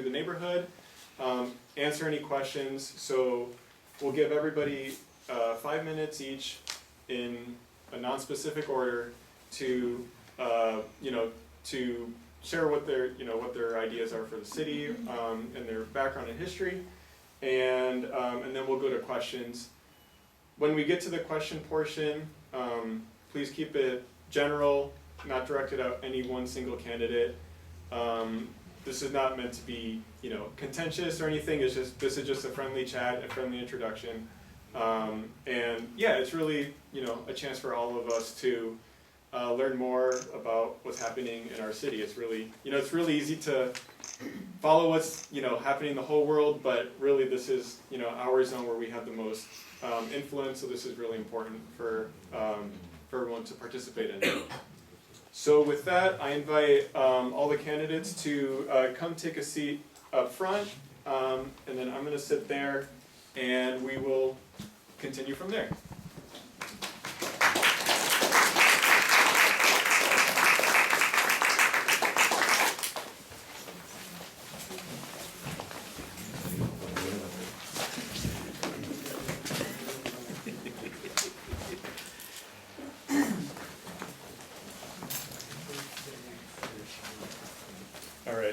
the neighborhood, answer any questions. So we'll give everybody 5 minutes each in a non-specific order to to share what their ideas are for the city and their background and history, and then we'll go to questions. When we get to the question portion, please keep it general, not directed at any one single candidate. This is not meant to be, contentious or anything. This is just a friendly chat, a friendly introduction, and yeah, it's really, a chance for all of us to learn more about what's happening in our city. It's really, it's really easy to follow what's, happening in the whole world, but really this is, our zone where we have the most influence. So this is really important for everyone to participate in. So with that, I invite all the candidates to come take a seat up front, and then I'm going to sit there, and we will continue from there.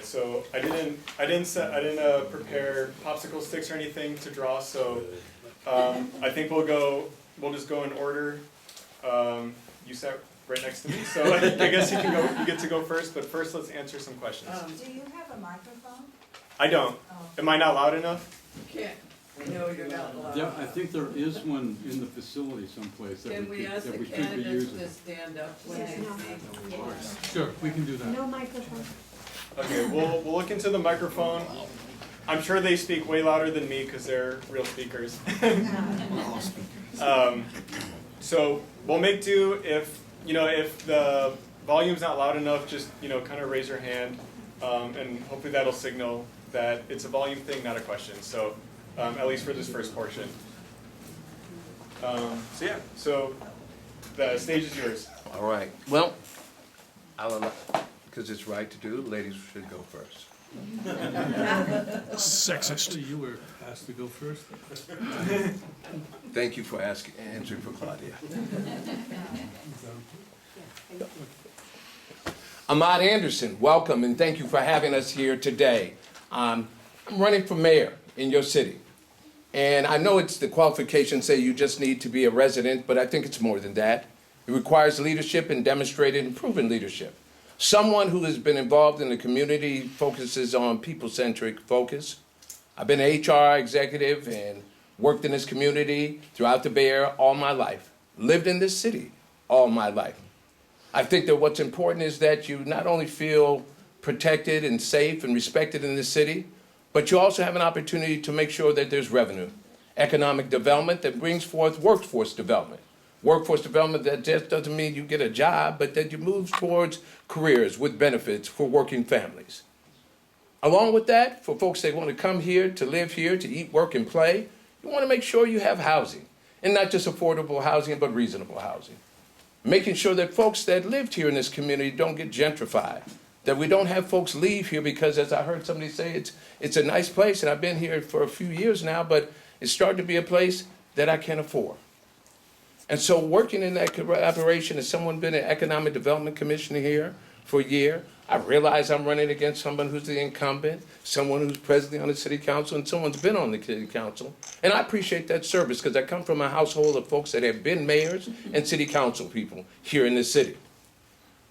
So I didn't prepare popsicle sticks or anything to draw. So I think we'll just go in order. You sat right next to me, so I guess you get to go first. But first, let's answer some questions. Do you have a microphone? I don't. Oh. Am I not loud enough? You can't. No, you're not loud. Yeah, I think there is one in the facility someplace that Can we ask the should be candidates using. to stand up when Yes. they speak? Sure, we can do that. No microphone. Okay, we'll look into the microphone. I'm sure they speak way louder than me because they're real speakers. So we'll make do. If the volume's not loud enough, just kind of raise your hand, and hopefully that'll signal that it's a volume thing, not a question. So at least for this first portion. So the stage is yours. All right. Well, because it's right to do, ladies should go first. Sexist. You were asked to go first. Thank you for answering for Claudia. Ahmad Anderson, welcome, and thank you for having us here today. I'm running for mayor in your city. And I know it's the qualifications say you just need to be a resident, but I think it's more than that. It requires leadership and demonstrated and proven leadership. Someone who has been involved in the community, focuses on people-centric focus. I've been an HR executive and worked in this community throughout the Bay Area all my life. Lived in this city all my life. I think that what's important is that you not only feel protected and safe and respected in this city, but you also have an opportunity to make sure that there's revenue, economic development that brings forth workforce development. Workforce development that just doesn't mean you get a job, but that you move towards careers with benefits for working families. Along with that, for folks that want to come here, to live here, to eat, work, and play, you want to make sure you have housing, and not just affordable housing, but reasonable housing. Making sure that folks that lived here in this community don't get gentrified, that we don't have folks leave here because, as I heard somebody say, it's a nice place, and I've been here for a few years now, but it's starting to be a place that I can't afford. And so working in that collaboration, as someone been an economic development commissioner here for a year, I realize I'm running against someone who's the incumbent, someone who's presently on the city council, and someone's been on the city council. And I appreciate that service because I come from a household of folks that have been mayors and city council people here in this city.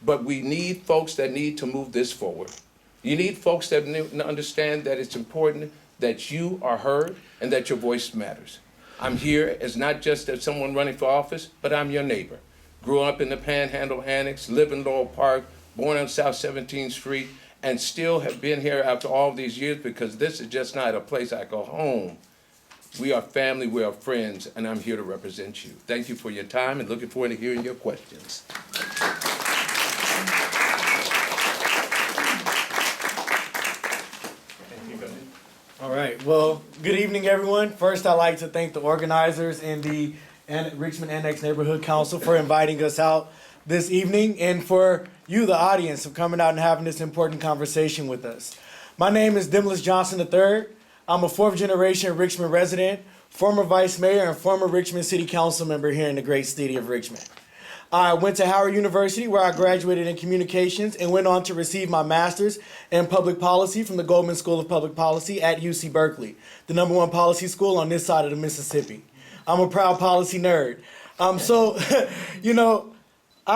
But we need folks that need to move this forward. You need folks that understand that it's important that you are heard and that your voice matters. I'm here as not just as someone running for office, but I'm your neighbor. Grew up in the Panhandle Annex, live in Laurel Park, born on South 17th Street, and still have been here after all these years because this is just not a place I go home. We are family, we are friends, and I'm here to represent you. Thank you for your time and looking forward to hearing your questions. All right. Well, good evening, everyone. First, I'd like to thank the organizers and the Richmond Annex Neighborhood Council for inviting us out this evening, and for you, the audience, for coming out and having this important conversation with us. My name is Demnlus Johnson III. I'm a fourth generation Richmond resident, former vice mayor, and former Richmond City Council member here in the great city of Richmond. I went to Howard University where I graduated in communications and went on to receive my master's in public policy from the Goldman School of Public Policy at UC Berkeley, the #1 policy school on this side of the Mississippi. I'm a proud policy nerd. I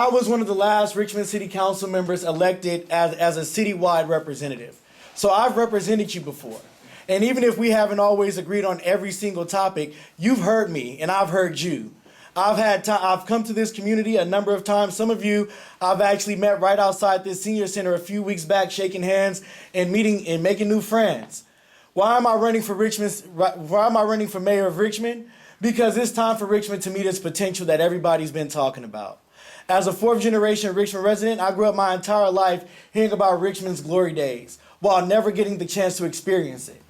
was one of the last Richmond City Council members elected as a citywide representative. So I've represented you before. And even if we haven't always agreed on every single topic, you've heard me and I've heard you. I've come to this community a number of times. Some of you I've actually met right outside this senior center a few weeks back, shaking hands and meeting and making new friends. Why am I running for mayor of Richmond? Because it's time for Richmond to meet its potential that everybody's been talking about. As a fourth generation Richmond resident, I grew up my entire life hearing about Richmond's glory days while never getting the chance to experience it.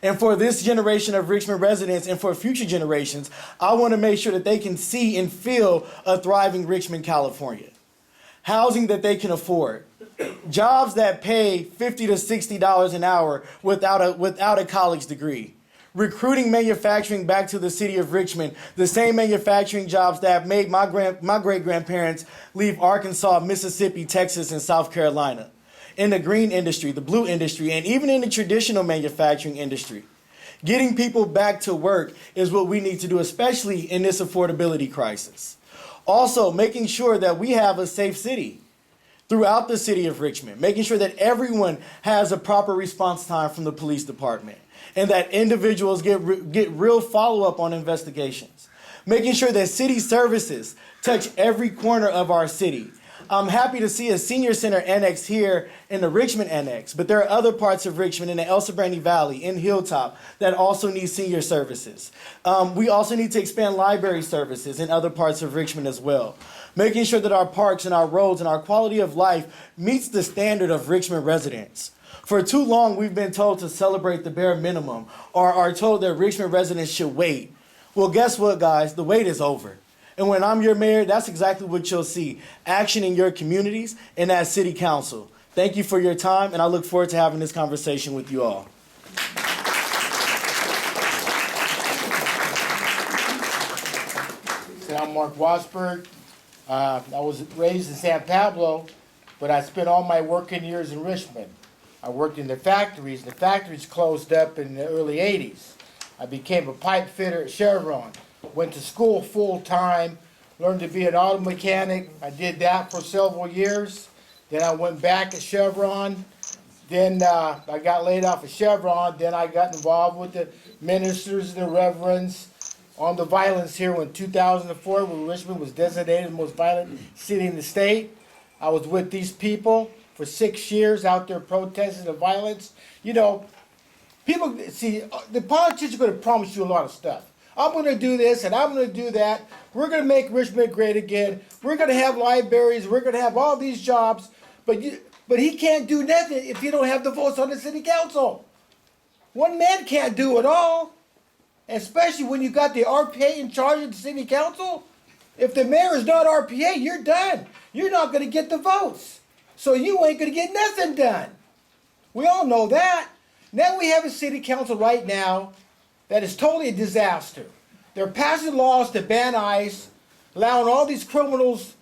And for this generation of Richmond residents and for future generations, I want to make sure that they can see and feel a thriving Richmond, California. Housing that they can afford. Jobs that pay $50 to $60 an hour without a college degree. Recruiting manufacturing back to the city of Richmond, the same manufacturing jobs that made my great-grandparents leave Arkansas, Mississippi, Texas, and South Carolina. In the green industry, the blue industry, and even in the traditional manufacturing industry. Getting people back to work is what we need to do, especially in this affordability crisis. Also, making sure that we have a safe city throughout the city of Richmond, making sure that everyone has a proper response time from the police department, and that individuals get real follow-up on investigations. Making sure that city services touch every corner of our city. I'm happy to see a senior center annex here in the Richmond annex, but there are other parts of Richmond in the El Sobrante Valley, in Hilltop, that also need senior services. We also need to expand library services in other parts of Richmond as well. Making sure that our parks and our roads and our quality of life meets the standard of Richmond residents. For too long, we've been told to celebrate the bare minimum or are told that Richmond residents should wait. Well, guess what, guys? The wait is over. And when I'm your mayor, that's exactly what you'll see. Action in your communities and at City Council. Thank you for your time, and I look forward to having this conversation with you all. I'm Mark Wassberg. I was raised in San Pablo, but I spent all my working years in Richmond. I worked in the factories. The factories closed up in the early 80s. I became a pipe fitter at Chevron. Went to school full-time, learned to be an auto mechanic. I did that for several years. Then I went back at Chevron. Then I got laid off at Chevron. Then I got involved with the ministers and the reverends on the violence here in 2004 when Richmond was designated the most violent city in the state. I was with these people for 6 years out there protesting the violence. You know, people, see, the politicians are going to promise you a lot of stuff. I'm going to do this and I'm going to do that. We're going to make Richmond great again. We're going to have libraries. We're going to have all these jobs. But he can't do nothing if you don't have the votes on the city council. One man can't do it all. Especially when you got the RPA in charge of the city council. If the mayor is not RPA, you're done. You're not going to get the votes. So you ain't going to get nothing done. We all know that. Now we have a city council right now that is totally a disaster. They're passing laws to ban ICE, allowing all these criminals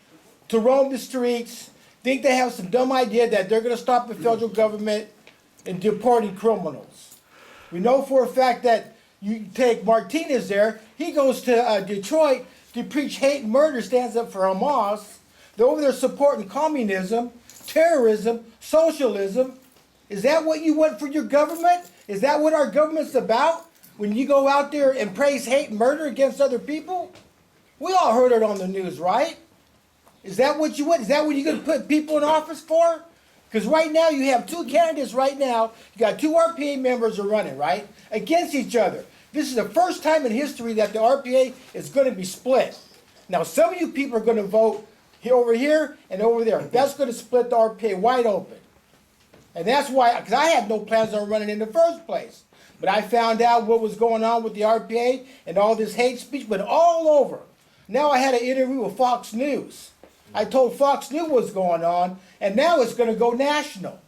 to roam the streets, think they have some dumb idea that they're going to stop the federal government in deporting criminals. We know for a fact that you take Martinez there, he goes to Detroit to preach hate and murder, stands up for Hamas. They're over there supporting communism, terrorism, socialism. Is that what you want for your government? Is that what our government's about? When you go out there and praise hate and murder against other people? We all heard it on the news, right? Is that what you want? Is that what you're going to put people in office for? Because right now you have two candidates right now. You got two RPA members are running, right? Against each other. This is the first time in history that the RPA is going to be split. Now some of you people are going to vote over here and over there. That's going to split the RPA wide open. And that's why, because I had no plans on running in the first place. But I found out what was going on with the RPA and all this hate speech went all over. Now I had an interview with Fox News. I told Fox News what's going on, and now it's going to go national.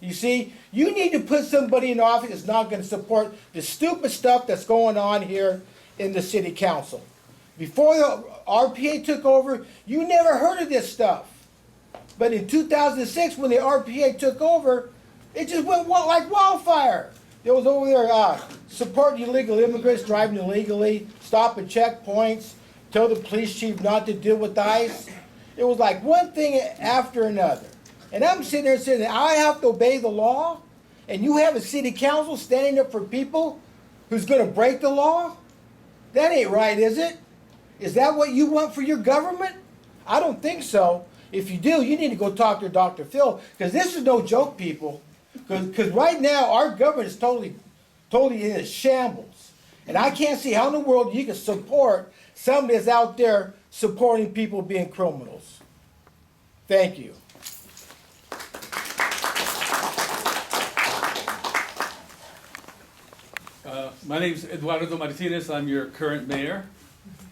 You see, you need to put somebody in office that's not gonna support the stupid stuff that's going on here in the city council. Before the RPA took over, you never heard of this stuff. But in 2006, when the RPA took over, it just went like wildfire. They was over there supporting illegal immigrants, driving illegally, stopping checkpoints, tell the police chief not to deal with ICE. It was like one thing after another. And I'm sitting there saying, I have to obey the law? And you have a city council standing up for people who's gonna break the law? That ain't right, is it? Is that what you want for your government? I don't think so. If you do, you need to go talk to Dr. Phil, because this is no joke, people. Because right now, our government is totally in a shambles. And I can't see how in the world you can support somebody that's out there supporting people being criminals. Thank you. My name's Eduardo Martinez. I'm your current mayor.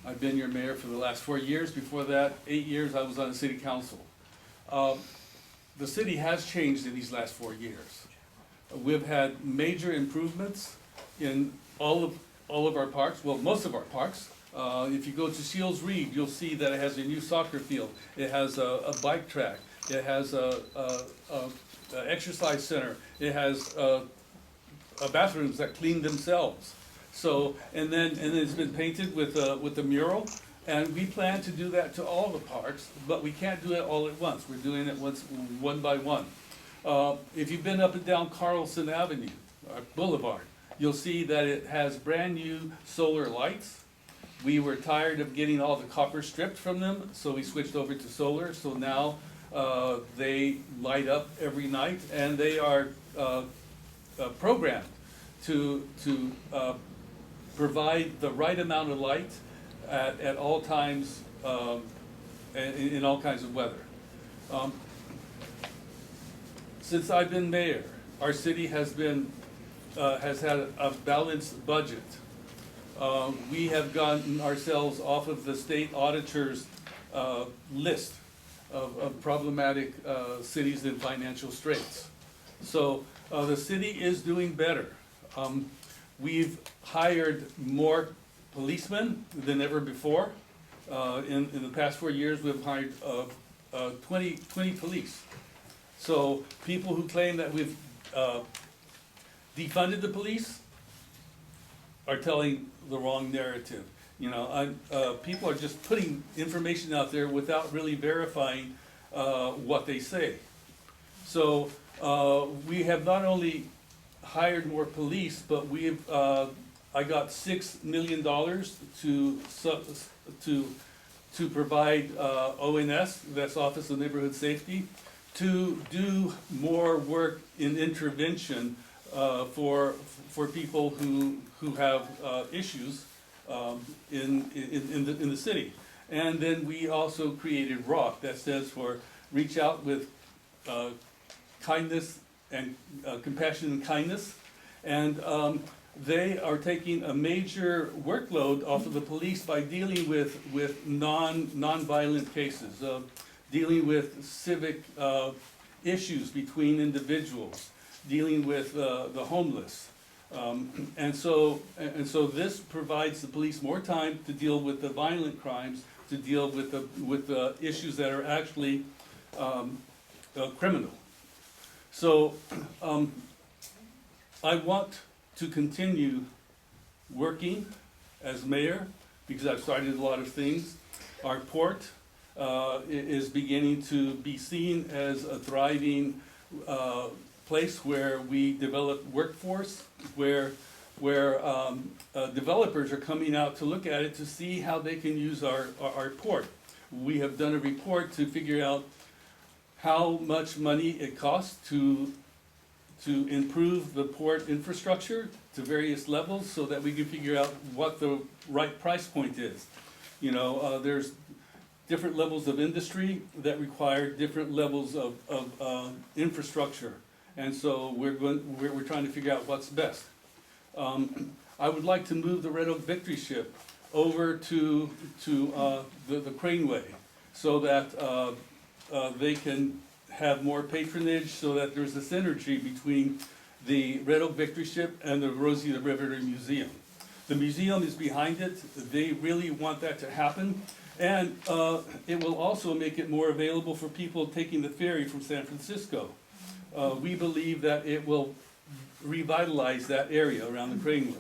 I've been your mayor for the last 4 years. Before that, 8 years, I was on the city council. The city has changed in these last 4 years. We've had major improvements in all of our parks, well, most of our parks. If you go to Shields Reed, you'll see that it has a new soccer field. It has a bike track. It has a exercise center. It has bathrooms that clean themselves. So, and then it's been painted with a mural, and we plan to do that to all the parks, but we can't do it all at once. We're doing it one by one. If you've been up and down Carlson Avenue, Boulevard, you'll see that it has brand new solar lights. We were tired of getting all the copper stripped from them, so we switched over to solar. So now they light up every night, and they are programmed to provide the right amount of light at all times in all kinds of weather. Since I've been mayor, our city has had a balanced budget. We have gotten ourselves off of the state auditor's list of problematic cities in financial straits. So the city is doing better. We've hired more policemen than ever before. In the past 4 years, we've hired 20 police. So people who claim that we've defunded the police are telling the wrong narrative. You know, people are just putting information out there without really verifying what they say. So we have not only hired more police, but we've I got $6 million to provide ONS, that's Office of Neighborhood Safety, to do more work in intervention for people who have issues in the city. And then we also created ROC, that stands for Reach Out with Kindness and Compassion and Kindness. And they are taking a major workload off of the police by dealing with non-violent cases, dealing with civic issues between individuals, dealing with the homeless. And so this provides the police more time to deal with the violent crimes, to deal with the issues that are actually criminal. So I want to continue working as mayor because I've started a lot of things. Our port is beginning to be seen as a thriving place where we develop workforce, where developers are coming out to look at it to see how they can use our port. We have done a report to figure out how much money it costs to improve the port infrastructure to various levels so that we can figure out what the right price point is. You know, there's different levels of industry that require different levels of infrastructure. And so we're trying to figure out what's best. I would like to move the Red Oak Victory Ship over to the Craneway so that they can have more patronage so that there's a synergy between the Red Oak Victory Ship and the Rosie the Riveter Museum. The museum is behind it. They really want that to happen. And it will also make it more available for people taking the ferry from San Francisco. We believe that it will revitalize that area around the Craneway.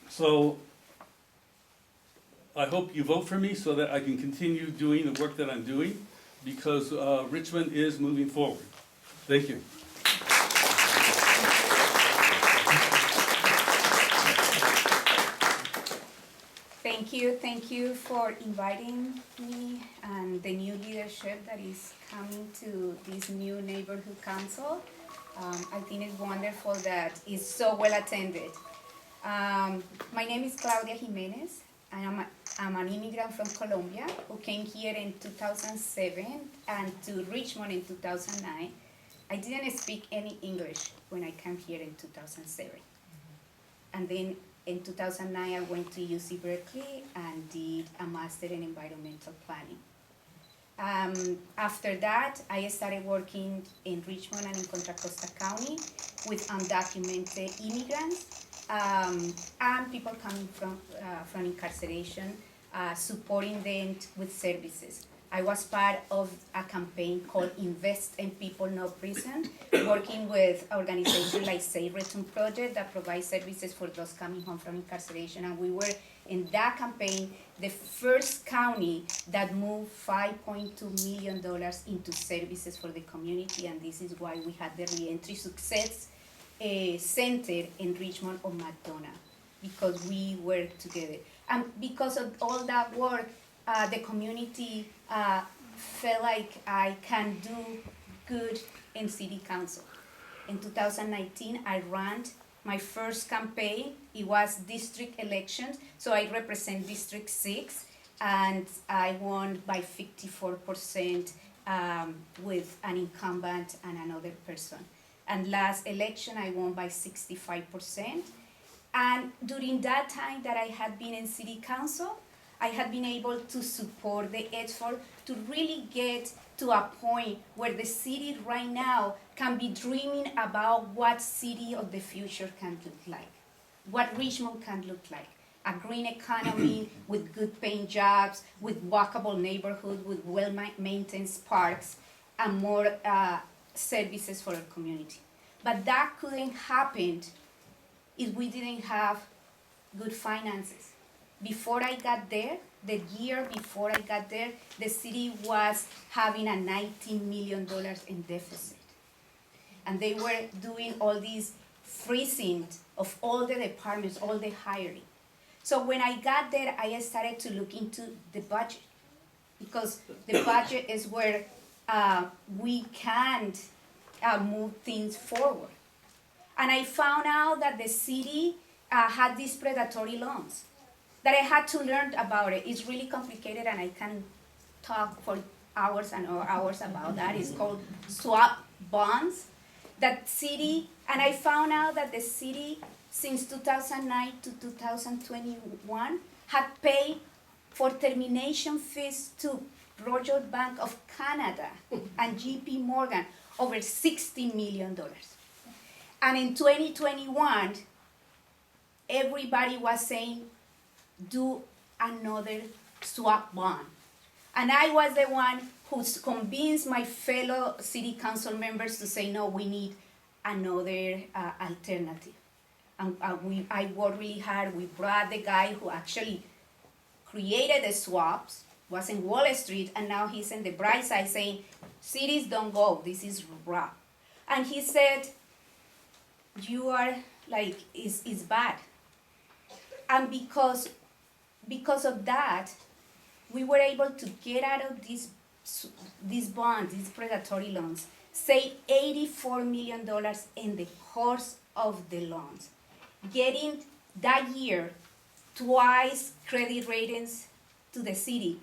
So I hope you vote for me so that I can continue doing the work that I'm doing, because Richmond is moving forward. Thank you. Thank you for inviting me and the new leadership that is coming to this new neighborhood council. I think it's wonderful that it's so well attended. My name is Claudio Jimenez. I'm an immigrant from Colombia who came here in 2007 and to Richmond in 2009. I didn't speak any English when I came here in 2007. And then in 2009, I went to UC Berkeley and did a master in environmental planning. After that, I started working in Richmond and in Contra Costa County with undocumented immigrants and people coming from incarceration, supporting them with services. I was part of a campaign called Invest in People No Prison, working with organizations like Save Return Project that provides services for those coming home from incarceration. And we were, in that campaign, the first county that moved $5.2 million into services for the community, and this is why we had the Reentry Success Center in Richmond on McDonough, because we were together. And because of all that work, the community felt like I can do good in city council. In 2019, I ran my first campaign. It was district elections, so I represent District 6, and I won by 54% with an incumbent and another person. And last election, I won by 65%. And during that time that I had been in city council, I had been able to support the effort to really get to a point where the city right now can be dreaming about what city of the future can look like, what Richmond can look like. A green economy with good paying jobs, with walkable neighborhood, with well-maintained parks, and more services for our community. But that couldn't happen if we didn't have good finances. Before I got there, the year before I got there, the city was having a $19 million in deficit. And they were doing all these freezing of all the departments, all the hiring. So when I got there, I started to look into the budget, because the budget is where we can move things forward. And I found out that the city had these predatory loans, that I had to learn about it. It's really complicated, and I can talk for hours and hours about that. It's called swap bonds. That city, and I found out that the city, since 2009 to 2021, had paid for termination fees to Royal Bank of Canada and JP Morgan over $60 million. And in 2021, everybody was saying, do another swap bond. And I was the one who convinced my fellow city council members to say, no, we need another alternative. And I worked really hard. We brought the guy who actually created the swaps, was in Wall Street, and now he's in the bright side saying, cities don't go, this is rough. And he said, you are like, it's bad. And because of that, we were able to get out of these bonds, these predatory loans, save $84 million in the course of the loans, getting that year twice credit ratings to the city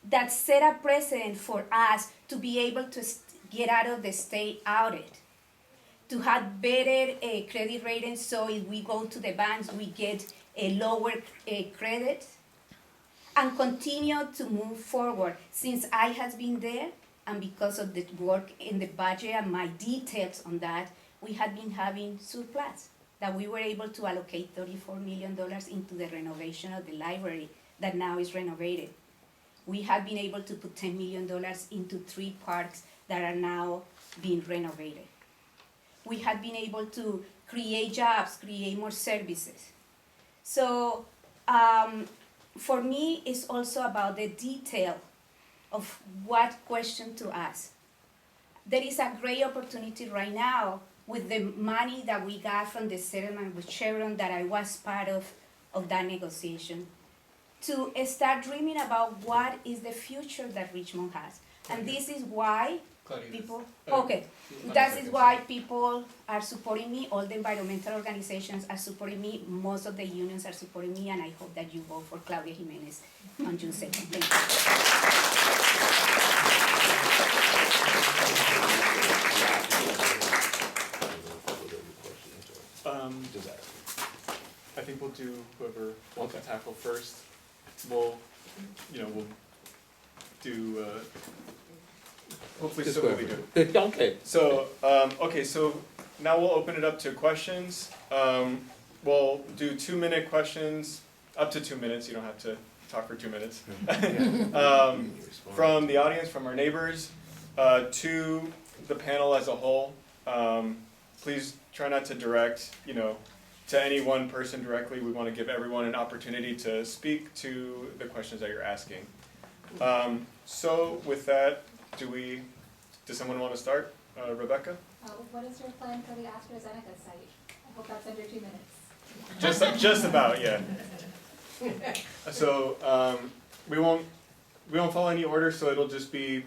that set a precedent for us to be able to get out of the state audit, to have better credit ratings, so if we go to the banks, we get a lower credit, and continue to move forward. Since I have been there, and because of the work in the budget and my details on that, we had been having surplus, that we were able to allocate $34 million into the renovation of the library that now is renovated. We have been able to put $10 million into 3 parks that are now being renovated. We have been able to create jobs, create more services. So for me, it's also about the detail of what question to ask. There is a great opportunity right now with the money that we got from the settlement with Chevron that I was part of that negotiation, to start dreaming about what is the future that Richmond has. And this is why people, okay, that is why people are supporting me, all the environmental organizations are supporting me, most of the unions are supporting me, and I hope that you vote for Claudio Jimenez on June 2nd. Thank I think we'll do whoever wants to tackle first. We'll do, hopefully Just civilly do. Okay. So, okay, so now we'll open it up to questions. We'll do 2-minute questions, up to 2 minutes, you don't have to talk for 2 minutes. From the audience, from our neighbors, to the panel as a whole. Please try not to direct, to any one person directly. We want to give everyone an opportunity to speak to the questions that you're asking. So with that, does someone want to start? Rebecca? What is your plan for the AstraZeneca site? I hope that's under 2 minutes. Just about, yeah. So we won't follow any order, so it'll just be,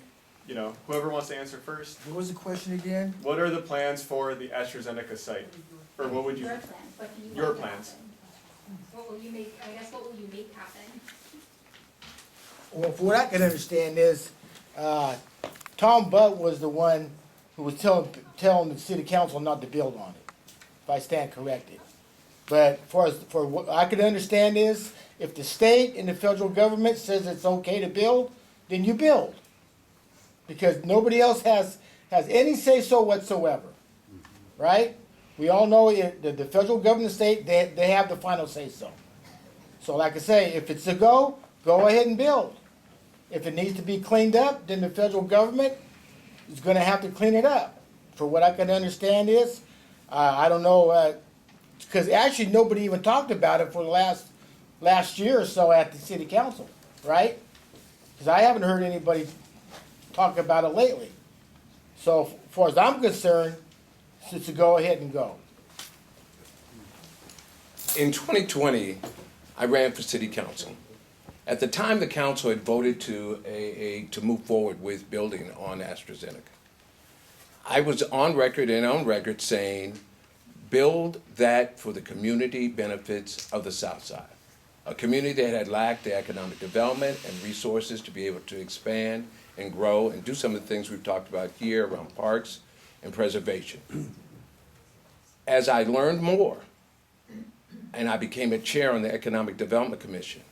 whoever wants to answer first. What was the question again? What are the plans for the AstraZeneca site? Or what would you? Your plans, what do you Your want to plans. happen? What will you make, I guess, what will you make happen? Well, from what I can understand is, Tom Butt was the one who was telling the city council not to build on it, if I stand corrected. But for what I can understand is, if the state and the federal government says it's okay to build, then you build. Because nobody else has any say-so whatsoever, right? We all know the federal government, the state, they have the final say-so. So like I say, if it's a go ahead and build. If it needs to be cleaned up, then the federal government is gonna have to clean it up. For what I can understand is, I don't know, because actually nobody even talked about it for the last year or so at the city council, right? Because I haven't heard anybody talk about it lately. So as far as I'm concerned, it's a go ahead and go. In 2020, I ran for city council. At the time, the council had voted to move forward with building on AstraZeneca. I was on record saying, build that for the community benefits of the South Side. A community that had lacked the economic development and resources to be able to expand and grow and do some of the things we've talked about here around parks and preservation. As I learned more, and I became a chair on the Economic Development Commission,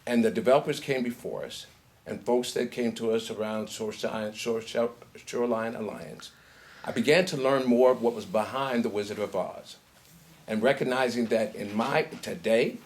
and the developers came before us, and folks that came to us around Shoreline Alliance, I began to learn more of what was behind the Wizard of Oz, and recognizing that today,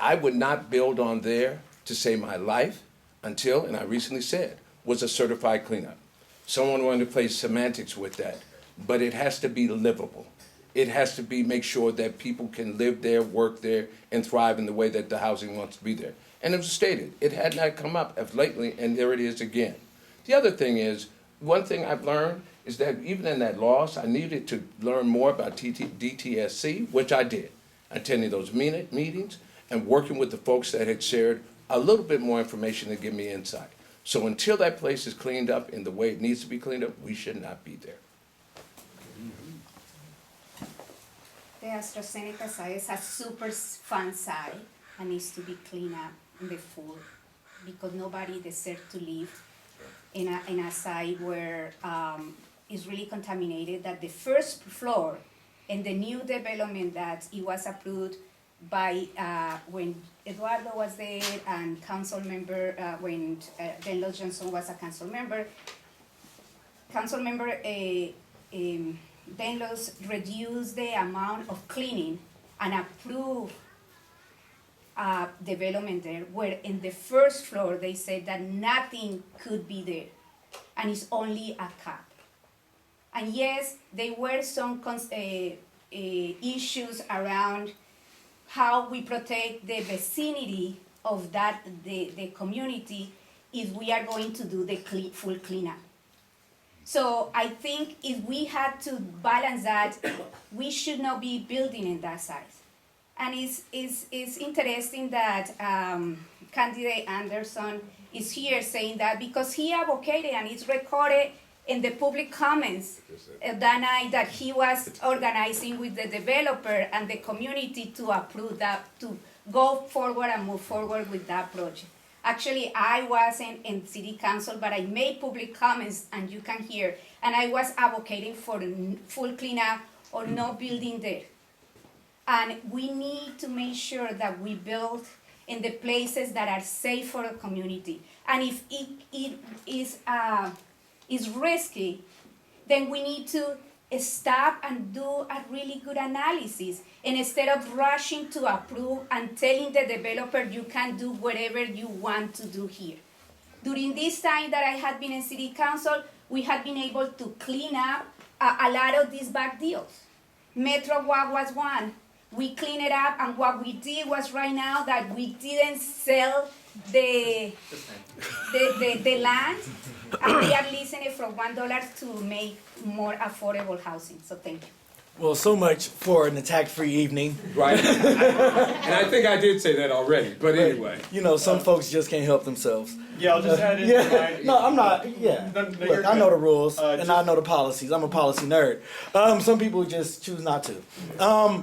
I would not build on there to save my life until, and I recently said, was a certified cleanup. Someone wanted to play semantics with that, but it has to be livable. It has to be make sure that people can live there, work there, and thrive in the way that the housing wants to be there. And it was stated, it had not come up as lately, and there it is again. The other thing is, one thing I've learned is that even in that loss, I needed to learn more about DTSC, which I did, attending those meetings and working with the folks that had shared a little bit more information to give me insight. So until that place is cleaned up in the way it needs to be cleaned up, we should not be there. The AstraZeneca site is a super fun site and needs to be cleaned up in the full, because nobody deserves to live in a site where it's really contaminated, that the first floor in the new development that it was approved by when Eduardo was there and council member, when Demnlus Johnson was a council member, Councilmember Demnlus reduced the amount of cleaning and approved development there, where in the first floor they said that nothing could be there, and it's only a cap. And yes, there were some issues around how we protect the vicinity of that the community if we are going to do the full cleanup. So I think if we had to balance that, we should not be building in that size. And it's interesting that candidate Anderson is here saying that because he advocated and it's recorded in the public comments that night that he was organizing with the developer and the community to approve that, to go forward and move forward with that project. Actually, I wasn't in city council, but I made public comments, and you can hear, and I was advocating for full cleanup or no building there. And we need to make sure that we build in the places that are safe for the community. And if it is risky, then we need to stop and do a really good analysis. And instead of rushing to approve and telling the developer you can do whatever you want to do here. During this time that I had been in city council, we had been able to clean up a lot of these bad deals. Metro Walk was one. We cleaned it up, and what we did was right now that we didn't sell the land, and we are leasing it for $1 to make more affordable housing. So thank you. Well, so much for an attack-free evening. Right? And I think I did say that already, but anyway. You know, some folks just can't help themselves. Yeah, I'll just add in. Yeah, no, I'm not. Yeah, No, look, you're I know good. the rules and Just- I know the policies. I'm a policy nerd. Some people just choose not to.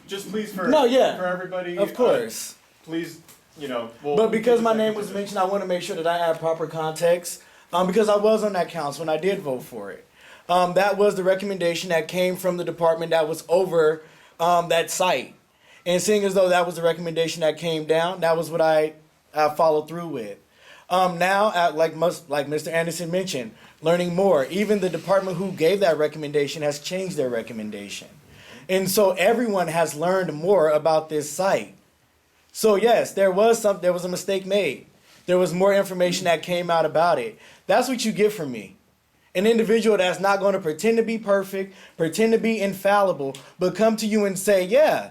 Just please for No, yeah. for everybody. Of course. Please, we'll But because my take name a was position. mentioned, I want to make sure that I add proper context. Because I was on that council and I did vote for it. That was the recommendation that came from the department that was over that site. And seeing as though that was the recommendation that came down, that was what I followed through with. Now, like Mr. Anderson mentioned, learning more. Even the department who gave that recommendation has changed their recommendation. And so everyone has learned more about this site. So yes, there was a mistake made. There was more information that came out about it. That's what you get from me. An individual that's not going to pretend to be perfect, pretend to be infallible, but come to you and say, yeah,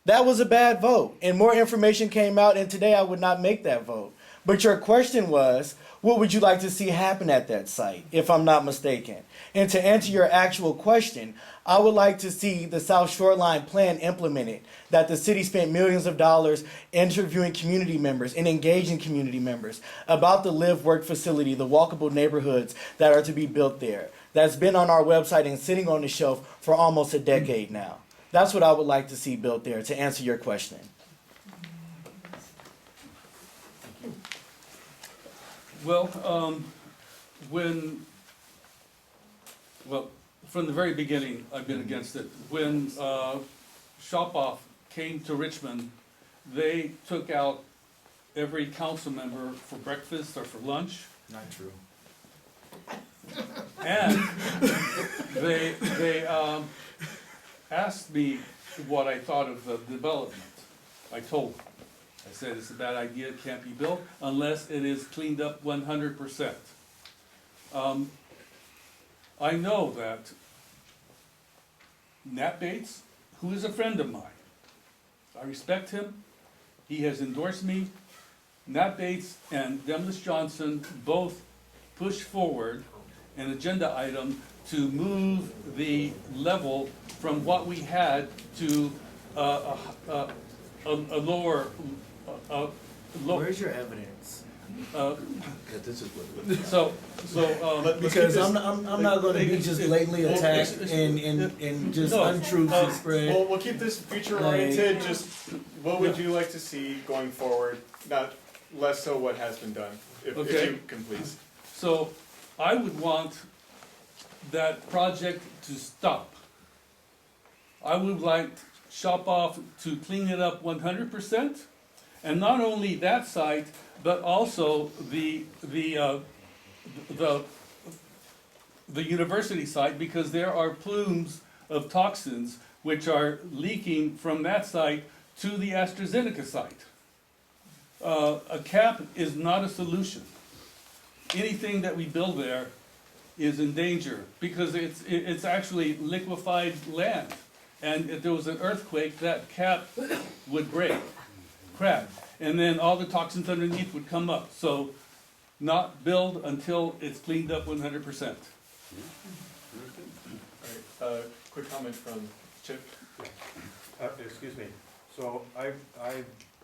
that was a bad vote. And more information came out, and today I would not make that vote. But your question was, what would you like to see happen at that site, if I'm not mistaken? And to answer your actual question, I would like to see the South Shoreline Plan implemented, that the city spent millions of dollars interviewing community members and engaging community members about the live-work facility, the walkable neighborhoods that are to be built there. That's been on our website and sitting on the shelf for almost a decade now. That's what I would like to see built there, to answer your question. Well, from the very beginning, I've been against it. When Shop Off came to Richmond, they took out every council member for breakfast or for lunch. Not true. And they asked me what I thought of the development. I told them. I said it's a bad idea, it can't be built unless it is cleaned up 100%. I know that Nat Bates, who is a friend of mine, I respect him, he has endorsed me. Nat Bates and Demnlus Johnson both pushed forward an agenda item to move the level from what we had to a lower. Where's your evidence? Because I'm not going to be just blatantly attacked and just untruths spread. We'll keep this future oriented. Just what would you like to see going forward? Not less so what has been done. If you can please. So I would want that project to stop. I would like Shop Off to clean it up 100%, and not only that site, but also the the university site because there are plumes of toxins which are leaking from that site to the AstraZeneca site. A cap is not a solution. Anything that we build there is in danger because it's actually liquefied land. And if there was an earthquake, that cap would break, crack, and then all the toxins underneath would come up. So not build until it's cleaned up 100%. All right, quick comment from Chip. Excuse me. So I've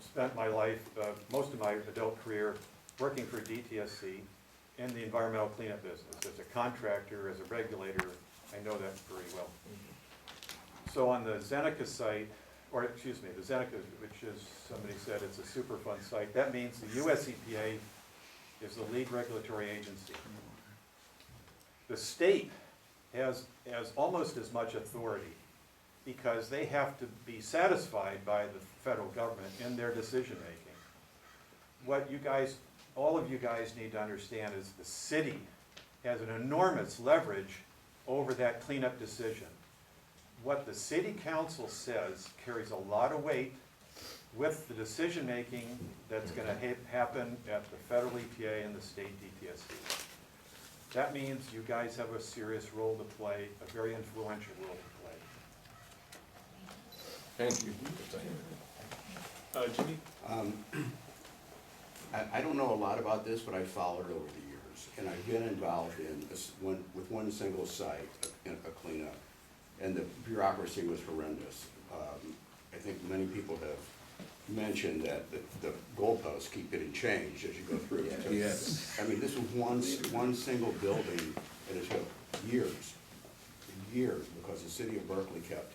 spent my life, most of my adult career, working for DTSC in the environmental cleanup business. As a contractor, as a regulator, I know that very well. So on the Zeneca site, or excuse me, the Zeneca, which is, somebody said it's a Superfund site, that means the US EPA is the lead regulatory agency. The state has almost as much authority because they have to be satisfied by the federal government in their decision making. What you guys, all of you guys need to understand is the city has an enormous leverage over that cleanup decision. What the city council says carries a lot of weight with the decision making that's going to happen at the federal EPA and the state DTSC. That means you guys have a serious role to play, a very influential role to play. Thank you. Jimmy? I don't know a lot about this, but I've followed it over the years, and I've been involved in this with one single site, a cleanup, and the bureaucracy was horrendous. I think many people have mentioned that the goalposts keep getting changed as you go through. Yes. I mean, this was one single building, and it took years, because the city of Berkeley kept,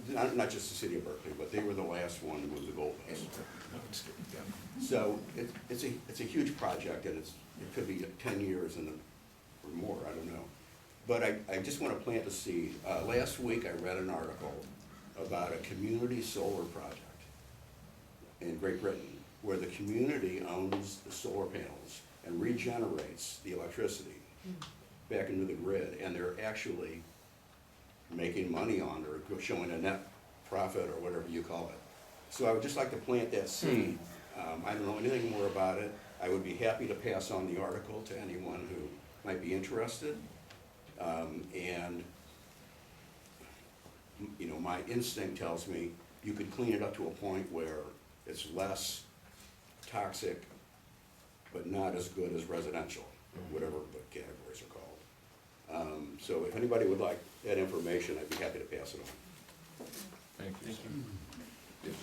not just the city of Berkeley, but they were the last one to move the goalposts. So it's a huge project, and it could be 10 years or more, I don't know. But I just want to plant the seed. Last week I read an article about a community solar project in Great Britain, where the community owns the solar panels and regenerates the electricity back into the grid, and they're actually making money on it, or showing a net profit, or whatever you call it. So I would just like to plant that seed. I don't know anything more about it. I would be happy to pass on the article to anyone who might be interested. And you know, my instinct tells me you could clean it up to a point where it's less toxic, but not as good as residential, whatever the categories are called. So if anybody would like that information, I'd be happy to pass it on. Thank you.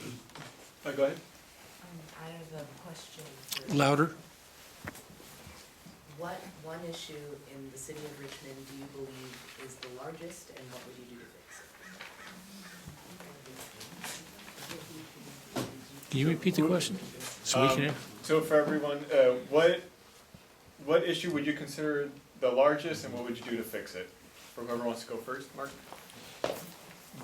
Go ahead. I have a question for. Louder. What one issue in the city of Richmond do you believe is the largest, and what would you do to fix it? Can you repeat the question? So we can. So for everyone, what issue would you consider the largest, and what would you do to fix it? For whoever wants to go first, Mark?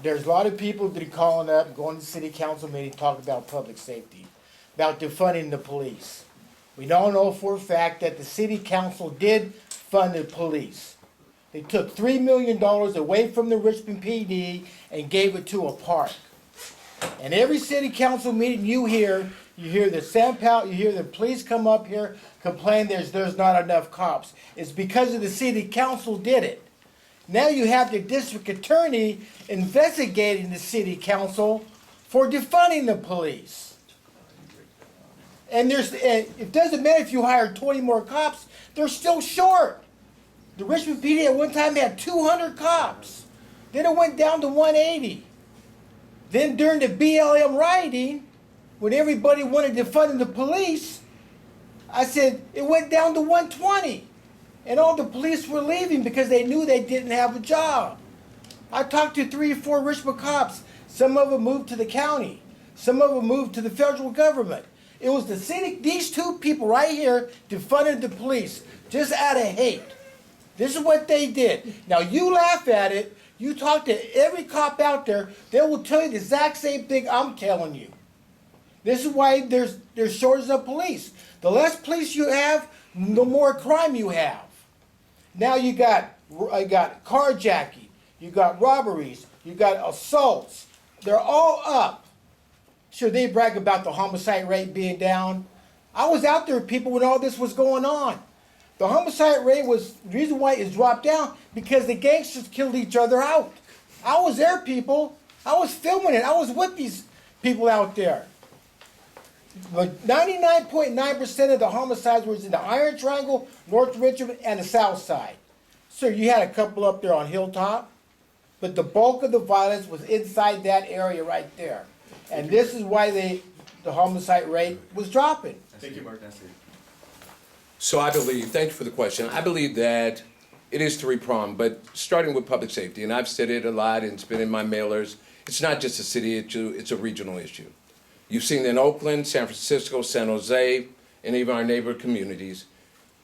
There's a lot of people that are calling up, going to city council meeting, talking about public safety, about defunding the police. We all know for a fact that the city council did fund the police. They took $3 million away from the Richmond PD and gave it to a park. And every city council meeting you hear the you hear the police come up here, complain there's not enough cops. It's because of the city council did it. Now you have the district attorney investigating the city council for defunding the police. And it doesn't matter if you hire 20 more cops, they're still short. The Richmond PD at one time had 200 cops. Then it went down to 180. Then during the BLM rioting, when everybody wanted to fund the police, I said it went down to 120. And all the police were leaving because they knew they didn't have a job. I talked to 3 or 4 Richmond cops. Some of them moved to the county. Some of them moved to the federal government. It was the city, these 2 people right here defunded the police just out of hate. This is what they did. Now you laugh at it, you talk to every cop out there, they will tell you the exact same thing I'm telling you. This is why there's shortage of police. The less police you have, the more crime you have. Now you got carjacking, you got robberies, you got assaults. They're all up. Sure, they brag about the homicide rate being down. I was out there with people when all this was going on. The homicide rate was, the reason why it's dropped down, because the gangsters killed each other out. I was there, people. I was filming it. I was with these people out there. But 99.9% of the homicides was in the Iron Triangle, North Richmond, and the South Side. So you had a couple up there on Hilltop, but the bulk of the violence was inside that area right there. And this is why the homicide rate was dropping. Thank you, Mark. So I believe, thank you for the question, I believe that it is three-pronged, but starting with public safety, and I've said it a lot and it's been in my mailers, it's not just a city issue, it's a regional issue. You've seen in Oakland, San Francisco, San Jose, and even our neighborhood communities,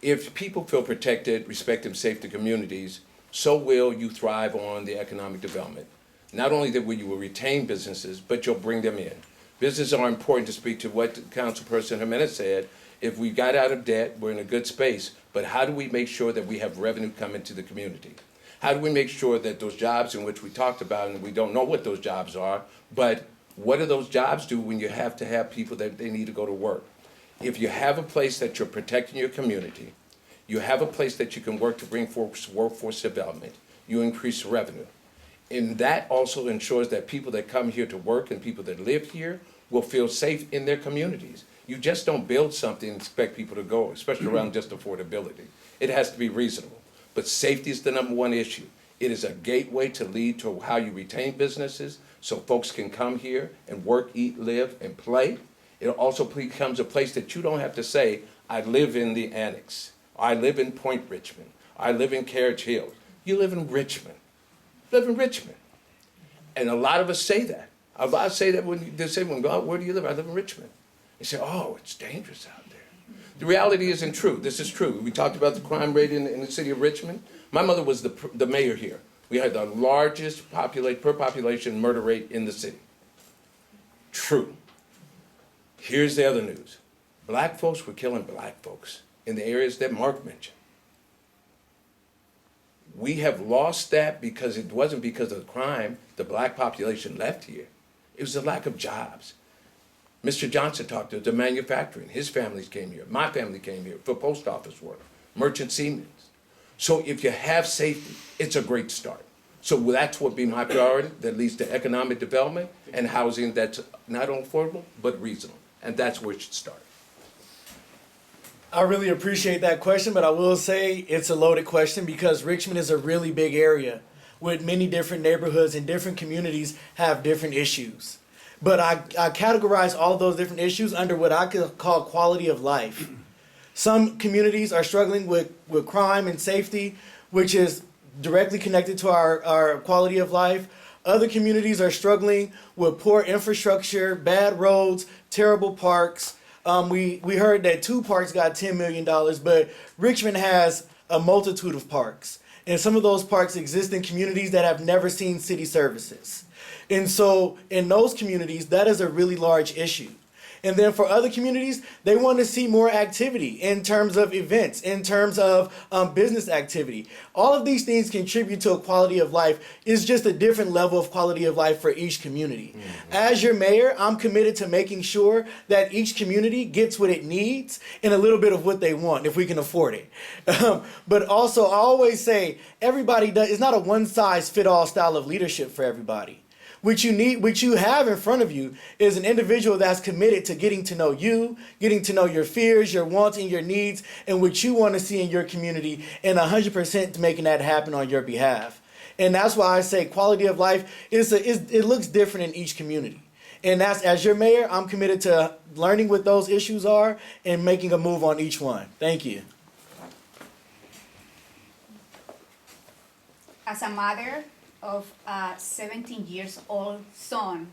if people feel protected, respect, and safe to communities, so will you thrive on the economic development. Not only that will you retain businesses, but you'll bring them in. Businesses are important to speak to what Councilperson Jimenez said. If we got out of debt, we're in a good space, but how do we make sure that we have revenue coming to the community? How do we make sure that those jobs in which we talked about, and we don't know what those jobs are, but what do those jobs do when you have to have people that they need to go to work? If you have a place that you're protecting your community, you have a place that you can work to bring forth workforce development, you increase revenue. And that also ensures that people that come here to work and people that live here will feel safe in their communities. You just don't build something and expect people to go, especially around just affordability. It has to be reasonable. But safety is the number one issue. It is a gateway to lead to how you retain businesses so folks can come here and work, eat, live, and play. It also becomes a place that you don't have to say, I live in the Annex, I live in Point Richmond, I live in Carriage Hill. You live in Richmond. You live in Richmond. And a lot of us say that. A lot say that when they say, where do you live? I live in Richmond. They say, oh, it's dangerous out there. The reality isn't true. This is true. We talked about the crime rate in the city of Richmond. My mother was the mayor here. We had the largest per population murder rate in the city. True. Here's the other news. Black folks were killing black folks in the areas that Mark mentioned. We have lost that because it wasn't because of the crime the black population left here. It was the lack of jobs. Mr. Johnson talked to the manufacturing. His families came here. My family came here for post office work, merchant seamen. So if you have safety, it's a great start. So that's what be my priority, that leads to economic development and housing that's not only affordable, but reasonable. And that's where it should start. I really appreciate that question, but I will say it's a loaded question because Richmond is a really big area with many different neighborhoods and different communities have different issues. But I categorize all of those different issues under what I could call quality of life. Some communities are struggling with crime and safety, which is directly connected to our quality of life. Other communities are struggling with poor infrastructure, bad roads, terrible parks. We heard that 2 parks got $10 million, but Richmond has a multitude of parks. And some of those parks exist in communities that have never seen city services. And so in those communities, that is a really large issue. And then for other communities, they want to see more activity in terms of events, in terms of business activity. All of these things contribute to a quality of life. It's just a different level of quality of life for each community. Mm-hmm. As your mayor, I'm committed to making sure that each community gets what it needs and a little bit of what they want, if we can afford it. But also, I always say, it's not a one-size-fit-all style of leadership for everybody. What you have in front of you is an individual that's committed to getting to know you, getting to know your fears, your wants, and your needs, and what you want to see in your community, and 100% making that happen on your behalf. And that's why I say quality of life it looks different in each community. And that's, as your mayor, I'm committed to learning what those issues are and making a move on each one. Thank you. As a mother of a 17 years old son,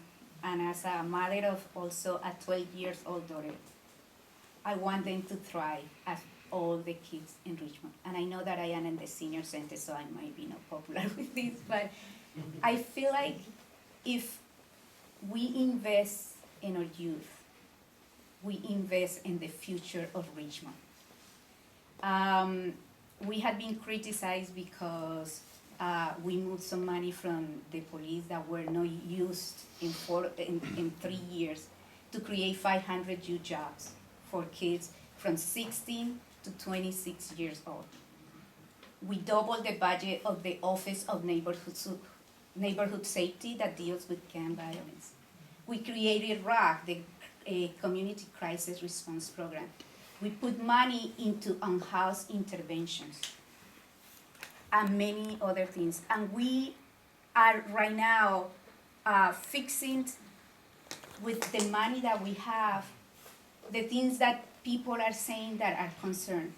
and as a mother of also a 12 years old daughter, I want them to thrive as all the kids in Richmond. And I know that I am in the senior center, so I might be not popular with this, but I feel like if we invest in our youth, we invest in the future of Richmond. we had been criticized because we moved some money from the police that were not used in 3 years to create 500 youth jobs for kids from 16 to 26 years old. We doubled the budget of the Office of Neighborhood Safety that deals with gang violence. We created ROC, the Community Crisis Response Program. We put money into unhoused interventions and many other things. And we are right now fixing with the money that we have the things that people are saying that are concerned.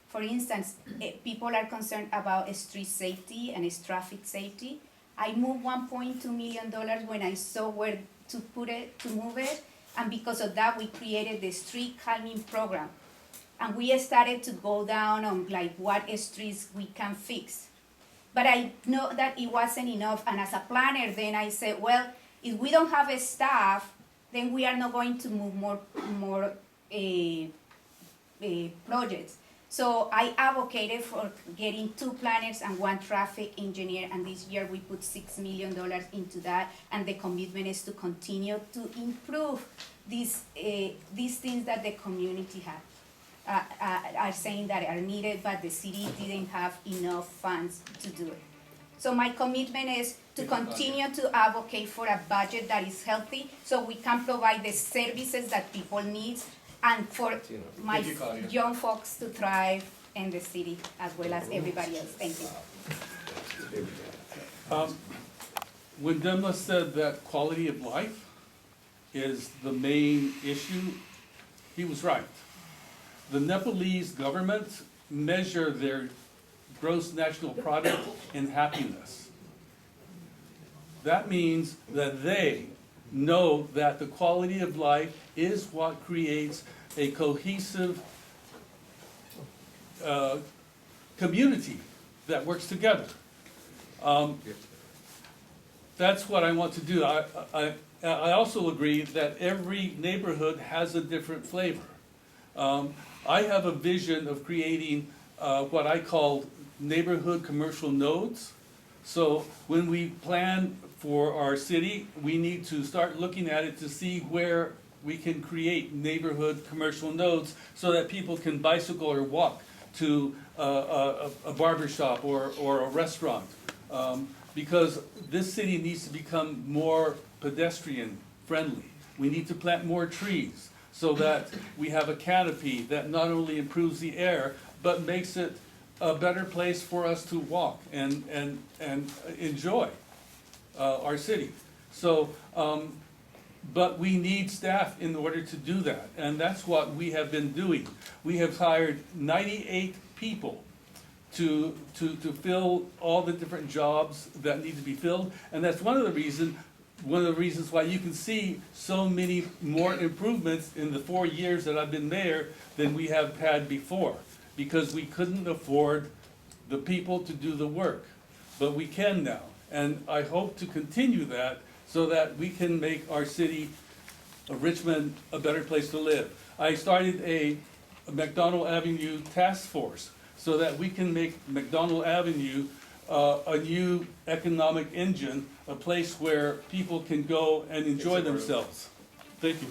For instance, people are concerned about street safety and traffic safety. I moved $1.2 million when I saw where to move it, and because of that, we created the street calming program. And we started to go down on like what streets we can fix. But I know that it wasn't enough, and as a planner, then I said, well, if we don't have a staff, then we are not going to move more projects. So I advocated for getting 2 planners and 1 traffic engineer, and this year we put $6 million into that, and the commitment is to continue to improve these things that the community are saying that are needed, but the city didn't have enough funds to do it. So my commitment is to continue to advocate for a budget that is healthy, so we can provide the services that people need, and for my young folks to thrive in the city as well as everybody else. Thank you. When Demnlus said that quality of life is the main issue, he was right. The Nepalese government measure their gross national product in happiness. That means that they know that the quality of life is what creates a cohesive community that works together. That's what I want to do. I also agree that every neighborhood has a different flavor. I have a vision of creating what I call neighborhood commercial nodes. So when we plan for our city, we need to start looking at it to see where we can create neighborhood commercial nodes so that people can bicycle or walk to a barber shop or a restaurant. Because this city needs to become more pedestrian friendly. We need to plant more trees so that we have a canopy that not only improves the air, but makes it a better place for us to walk and enjoy our city. So, but we need staff in order to do that, and that's what we have been doing. We have hired 98 people to fill all the different jobs that need to be filled, and that's one of the reasons why you can see so many more improvements in the 4 years that I've been mayor than we have had before, because we couldn't afford the people to do the work, but we can now, and I hope to continue that so that we can make our city of Richmond a better place to live. I started a McDonald Avenue task force so that we can make McDonald Avenue a new economic engine, a place where people can go and enjoy themselves. Thank you.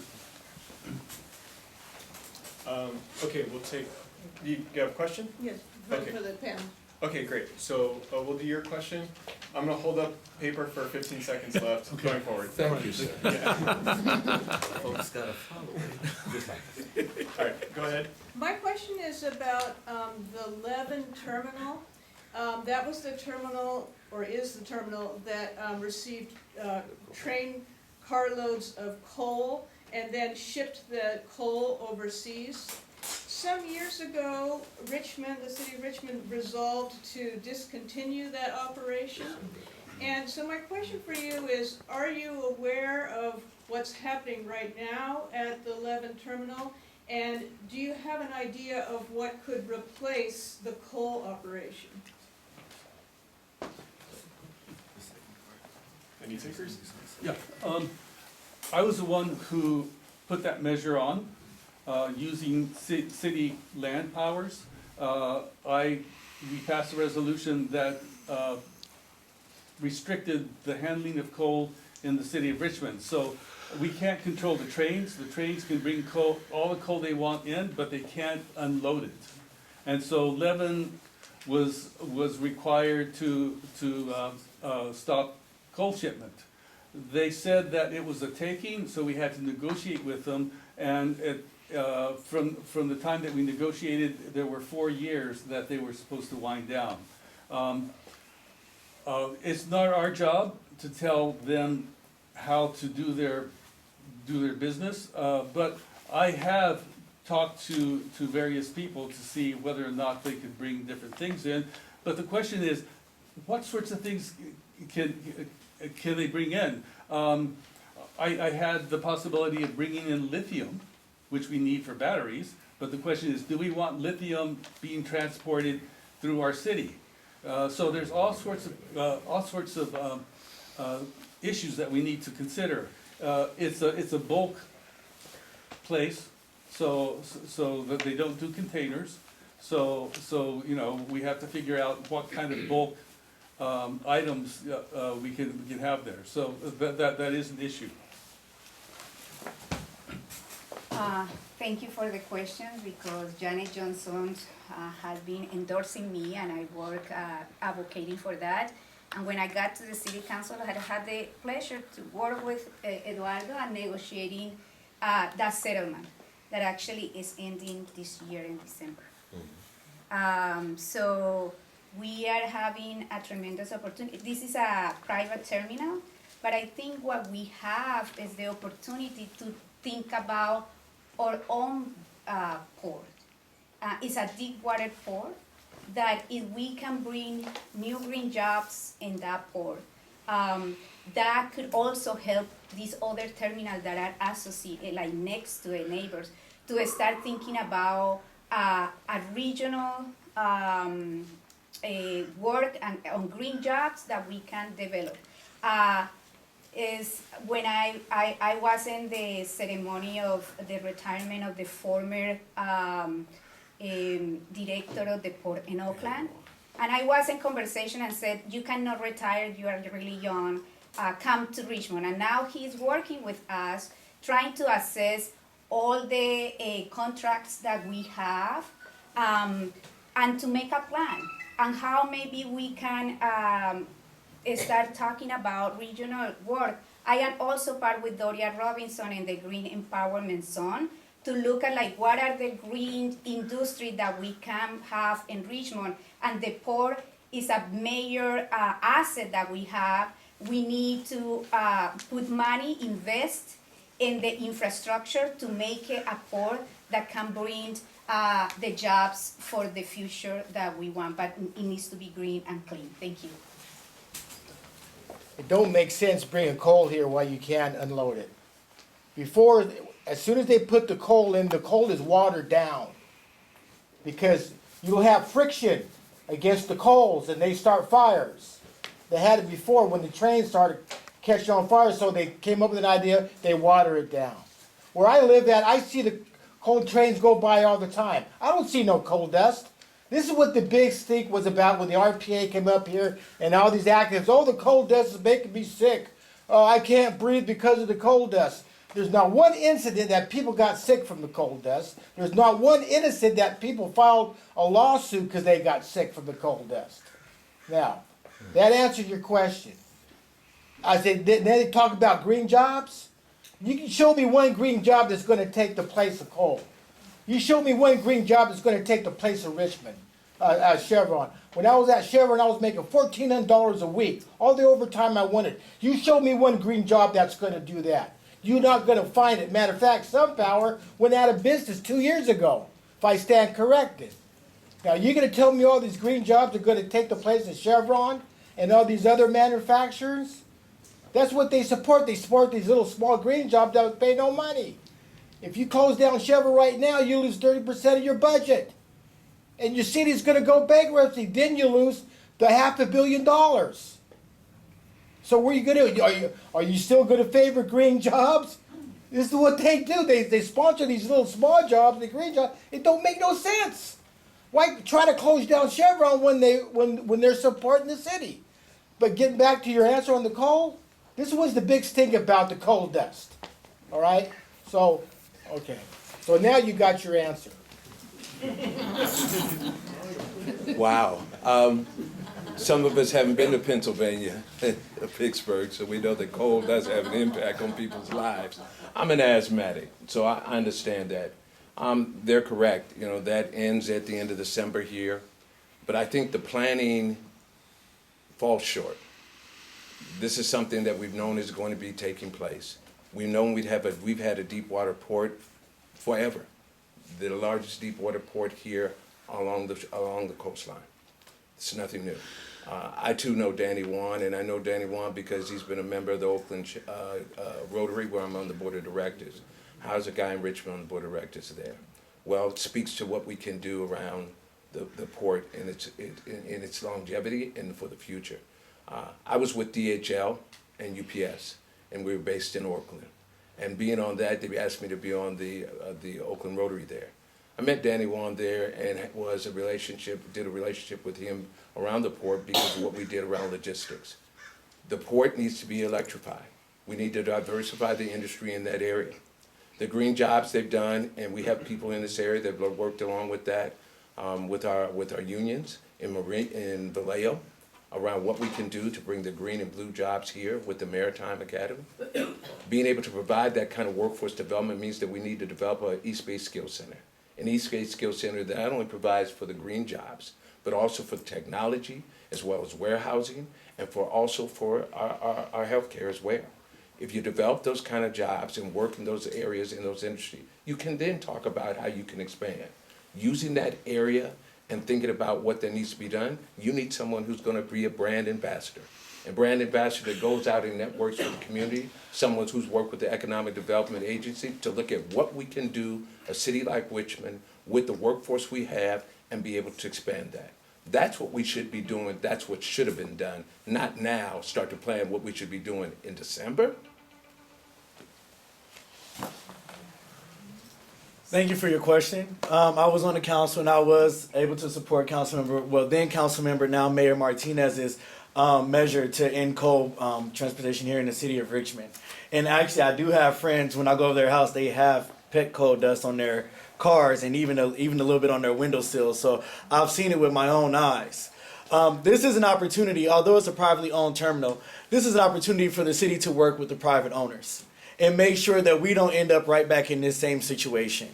Okay, we'll take, you have a question? Yes, Okay. for the panel. Okay, great. So we'll do your question. I'm gonna hold up paper for 15 seconds left going forward. Thank you, sir. Folks gotta follow. All right, go ahead. My question is about the Levin terminal. That was the terminal, or is the terminal, that received train carloads of coal and then shipped the coal overseas. Some years ago, Richmond, the city of Richmond, resolved to discontinue that operation. And so my question for you is, are you aware of what's happening right now at the Levin terminal? And do you have an idea of what could replace the coal operation? Any takers? Yeah, I was the one who put that measure on, using city land powers. I we passed a resolution that restricted the handling of coal in the city of Richmond. So we can't control the trains. The trains can bring coal, all the coal they want in, but they can't unload it. And so Levin was required to stop coal shipment. They said that it was a taking, so we had to negotiate with them, and from the time that we negotiated, there were 4 years that they were supposed to wind down. It's not our job to tell them how to do their business, but I have talked to various people to see whether or not they could bring different things in. But the question is, what sorts of things can they bring in? I had the possibility of bringing in lithium, which we need for batteries, but the question is, do we want lithium being transported through our city? So there's all sorts of issues that we need to consider. It's a bulk place, so that they don't do containers. So you know, we have to figure out what kind of bulk items we can have there. So that is an issue. Thank you for the question, because Janet Johnson has been endorsing me, and I work advocating for that. And when I got to the city council, I had the pleasure to work with Eduardo and negotiating that settlement that actually is ending this year in December. So we are having a tremendous opportunity. This is a private terminal, but I think what we have is the opportunity to think about our own port. It's a deep water port, that if we can bring new green jobs in that port, that could also help these other terminals that are associated, like next to the neighbors, to start thinking about a regional work and on green jobs that we can develop. Is when I was in the ceremony of the retirement of the former director of the port in Oakland, and I was in conversation and said, you cannot retire, you are really young, come to Richmond. And now he's working with us, trying to assess all the contracts that we have, and to make a plan on how maybe we can start talking about regional work. I am also part with Doria Robinson in the Green Empowerment Zone to look at like what are the green industry that we can have in Richmond, and the port is a major asset that we have. We need to put money, invest in the infrastructure to make it a port that can bring the jobs for the future that we want, but it needs to be green and clean. Thank you. It don't make sense bringing coal here while you can't unload it. Before, as soon as they put the coal in, the coal is watered down, because you'll have friction against the coals and they start fires. They had it before when the train started catching on fire, so they came up with an idea, they water it down. Where I live at, I see the coal trains go by all the time. I don't see no coal dust. This is what the big stink was about when the RPA came up here and all these activists, oh, the coal dust is making me sick. Oh, I can't breathe because of the coal dust. There's not one incident that people got sick from the coal dust. There's not one incident that people filed a lawsuit because they got sick from the coal dust. Now, that answers your question. I said, then they talk about green jobs. You can show me one green job that's going to take the place of coal. You show me one green job that's going to take the place of Richmond, Chevron. When I was at Chevron, I was making $1,400 a week, all the overtime I wanted. You show me one green job that's going to do that. You're not going to find it. Matter of fact, SunPower went out of business 2 years ago, if I stand corrected. Now, you're going to tell me all these green jobs are going to take the place of Chevron and all these other manufacturers? That's what they support. They support these little small green jobs that pay no money. If you close down Chevron right now, you lose 30% of your budget. And your city's going to go bankruptcy. Then you lose the $500 million. So what are you going to do? Are you still going to favor green jobs? This is what they do. They sponsor these little small jobs, the green jobs. It don't make no sense. Why try to close down Chevron when they're supporting the city? But getting back to your answer on the coal, this was the big sting about the coal dust. All right? So, okay. So now you got your answer. Wow. Some of us haven't been to Pennsylvania, Pittsburgh, so we know that coal does have an impact on people's lives. I'm an asthmatic, so I understand that. They're correct. You know, that ends at the end of December here. But I think the planning falls short. This is something that we've known is going to be taking place. We've known we've had a deep water port forever. The largest deep water port here along the coastline. It's nothing new. I too know Danny Wan, and I know Danny Wan because he's been a member of the Oakland Rotary, where I'm on the board of directors. How's a guy in Richmond on the board of directors there? Well, it speaks to what we can do around the port and its longevity and for the future. I was with DHL and UPS, and we were based in Oakland. And being on that, they asked me to be on the Oakland Rotary there. I met Danny Wan there and did a relationship with him around the port because of what we did around logistics. The port needs to be electrified. We need to diversify the industry in that area. The green jobs they've done, and we have people in this area that have worked along with that, with our unions in Vallejo, around what we can do to bring the green and blue jobs here with the Maritime Academy. Being able to provide that kind of workforce development means that we need to develop an East Bay Skills Center. An East Bay Skills Center that not only provides for the green jobs, but also for technology, as well as warehousing, and also for our healthcare as well. If you develop those kind of jobs and work in those areas, in those industries, you can then talk about how you can expand. Using that area and thinking about what that needs to be done, you need someone who's going to be a brand ambassador. A brand ambassador that goes out and networks with the community, someone who's worked with the Economic Development Agency to look at what we can do, a city like Richmond, with the workforce we have, and be able to expand that. That's what we should be doing. That's what should have been done. Not now start to plan what we should be doing in December. Thank you for your question. I was on the council and I was able to support then Councilmember, now Mayor Martinez's measure to end coal transportation here in the city of Richmond. And actually, I do have friends, when I go to their house, they have pet coal dust on their cars and even a little bit on their windowsills. So I've seen it with my own eyes. This is an opportunity, although it's a privately owned terminal, this is an opportunity for the city to work with the private owners and make sure that we don't end up right back in this same situation.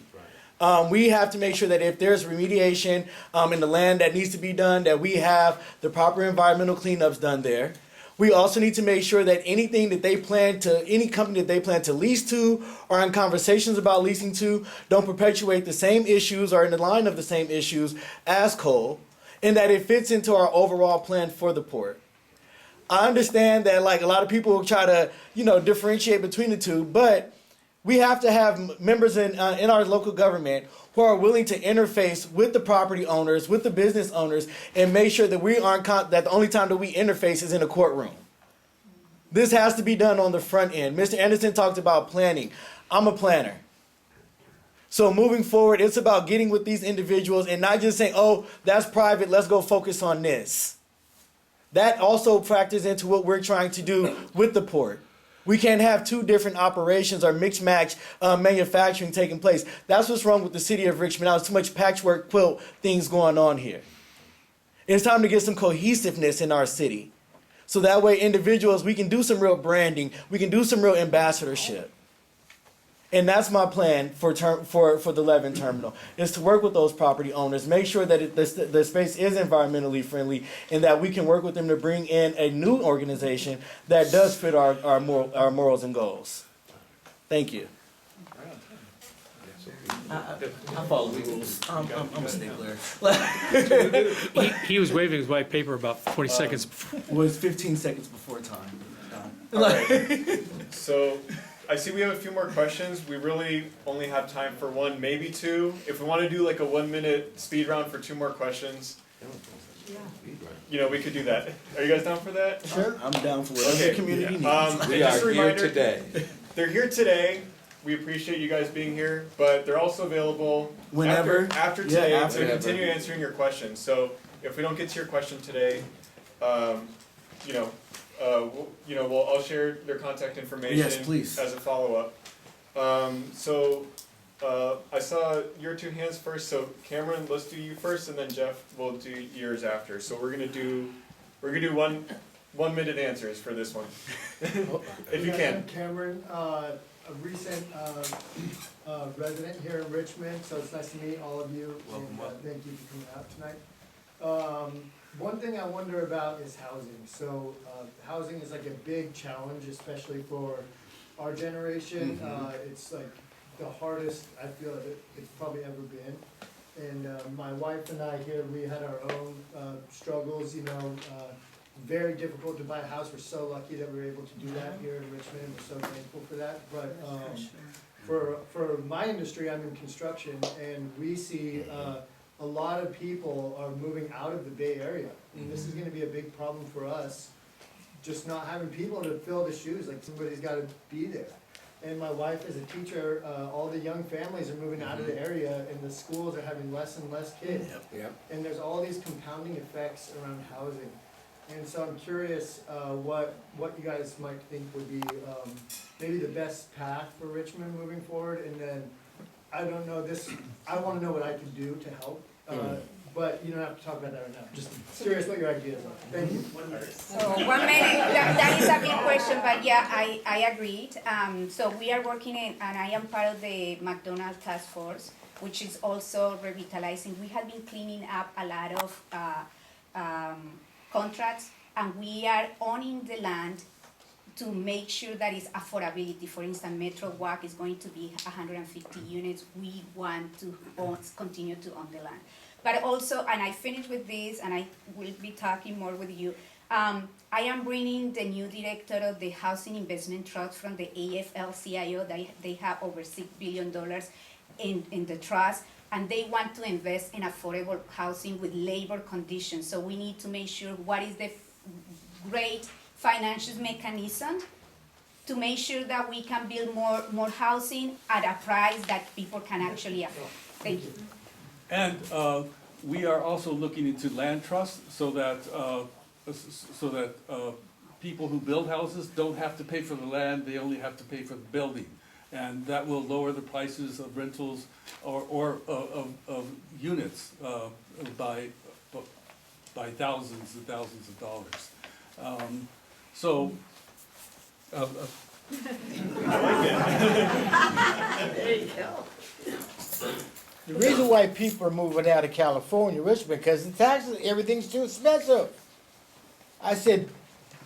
We have to make sure that if there's remediation in the land that needs to be done, that we have the proper environmental cleanups done there. We also need to make sure that anything that they plan to, any company that they plan to lease to or in conversations about leasing to, don't perpetuate the same issues or in the line of the same issues as coal, and that it fits into our overall plan for the port. I understand that like a lot of people try to, differentiate between the two, but we have to have members in our local government who are willing to interface with the property owners, with the business owners, and make sure that that the only time that we interface is in a courtroom. This has to be done on the front end. Mr. Anderson talked about planning. I'm a planner. So moving forward, it's about getting with these individuals and not just saying, oh, that's private, let's go focus on this. That also factors into what we're trying to do with the port. We can't have two different operations or mix-match manufacturing taking place. That's what's wrong with the city of Richmond. Now, there's too much patchwork quilt things going on here. It's time to get some cohesiveness in our city. So that way, individuals, we can do some real branding. We can do some real ambassadorship. And that's my plan for the Levin terminal, is to work with those property owners, make sure that the space is environmentally friendly, and that we can work with them to bring in a new organization that does fit our morals and goals. Thank you. I follow the rules. I'm a stickler. He was waving his white paper about 40 seconds before. It was 15 seconds before time. All right. So I see we have a few more questions. We really only have time for one, maybe two. If we want to do like a 1 minute speed round for two more questions, we could do that. Are you guys down for that? Sure. I'm down for whatever the community needs. We are here today. They're here today. we appreciate you guys being here, but they're also available Whenever. after Yeah, today after. to continue answering your questions. So if we don't get to your question today, I'll share their contact information Yes, please. as a follow-up. I saw your two hands first, so Cameron, let's do you first, and then Jeff will do yours after. So we're gonna do 1 minute answers for this one, if you can. I'm Cameron, a recent resident here in Richmond, so it's nice to meet all of you. Welcome, welcome. Thank you for coming out tonight. One thing I wonder about is housing. So housing is like a big challenge, especially for our generation. It's like the hardest I feel it's probably ever been. And my wife and I here, we had our own struggles, very difficult to buy a house. We're so lucky that we were able to do that here in Richmond, and we're so thankful for that. But for my industry, I'm in construction, and we see a lot of people are moving out of the Bay Area. And this is gonna be a big problem for us, just not having people to fill the shoes, like somebody's gotta be there. And my wife is a teacher, all the young families are moving out of the area, and the schools are having less and less kids. Yep. And there's all these compounding effects around housing. And so I'm curious, what you guys might think would be, maybe the best path for Richmond moving forward, and then, I don't know I wanna know what I can do to help, but you don't have to talk about that right now, just curious what your ideas are, thank you. So 1 minute, that is a big question, but yeah, I agreed. So we are working and I am part of the McDonald's task force, which is also revitalizing. We have been cleaning up a lot of contracts, and we are owning the land to make sure that it's affordability. For instance, Metro Walk is going to be 150 units. We want to continue to own the land. But also, and I finish with this, and I will be talking more with you, I am bringing the new director of the Housing Investment Trust from the AFL-CIO. They have over $6 billion in the trust, and they want to invest in affordable housing with labor conditions. So we need to make sure what is the great financial mechanism to make sure that we can build more housing at a price that people can actually afford. Thank you. And we are also looking into land trusts so that people who build houses don't have to pay for the land, they only have to pay for the building. And that will lower the prices of rentals or of units by thousands and thousands of dollars. There you go. The reason why people are moving out of California, Richmond, because the taxes, everything's too expensive. I said,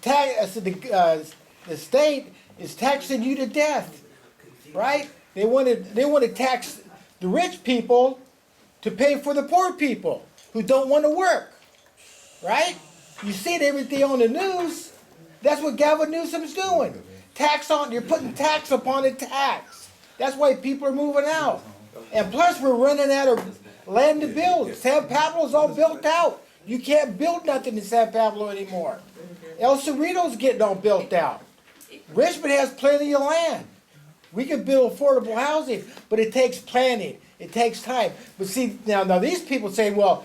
the state is taxing you to death, right? They want to tax the rich people to pay for the poor people who don't want to work, right? You see everything on the news. That's what Gavin Newsom's doing. You're putting tax upon a tax. That's why people are moving out. And plus, we're running out of land to build. San Pablo's all built out. You can't build nothing in San Pablo anymore. El Cerrito's getting all built out. Richmond has plenty of land. We can build affordable housing, but it takes planning. It takes time. But see, now these people say, well,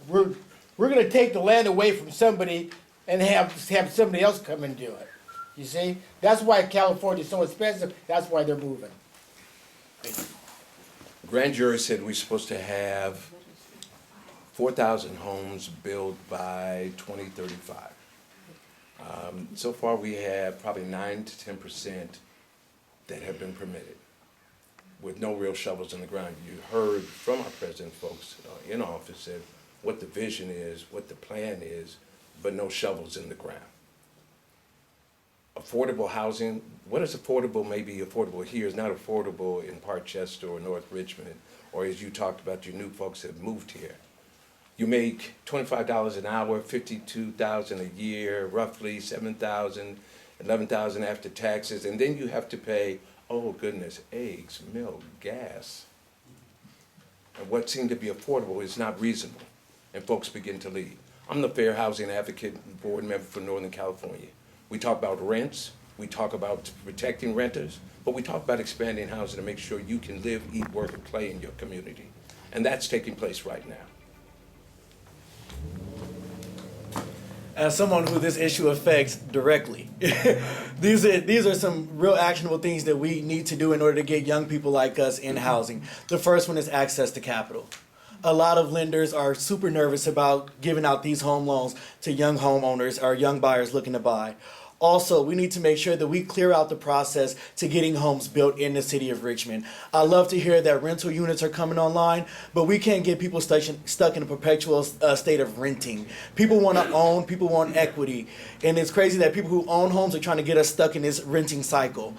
we're going to take the land away from somebody and have somebody else come and do it. You see? That's why California's so expensive. That's why they're moving. Grand jury said we're supposed to have 4,000 homes built by 2035. So far, we have probably 9 to 10% that have been permitted with no real shovels in the ground. You heard from our president folks in office said what the vision is, what the plan is, but no shovels in the ground. Affordable housing, what is affordable may be affordable here is not affordable in Parkchester or North Richmond, or as you talked about your new folks that moved here. You make $25 an hour, $52,000 a year, roughly $7,000, $11,000 after taxes, and then you have to pay, oh goodness, eggs, milk, gas. And what seemed to be affordable is not reasonable, and folks begin to leave. I'm the Fair Housing Advocate Board member for Northern California. We talk about rents, We talk about protecting renters, but we talk about expanding housing to make sure you can live, eat, work, and play in your community. And that's taking place right now. As someone who this issue affects directly, these are some real actionable things that we need to do in order to get young people like us in housing. The first one is access to capital. A lot of lenders are super nervous about giving out these home loans to young homeowners or young buyers looking to buy. Also, we need to make sure that we clear out the process to getting homes built in the city of Richmond. I love to hear that rental units are coming online, but we can't get people stuck in a perpetual state of renting. People want to own, people want equity, and it's crazy that people who own homes are trying to get us stuck in this renting cycle.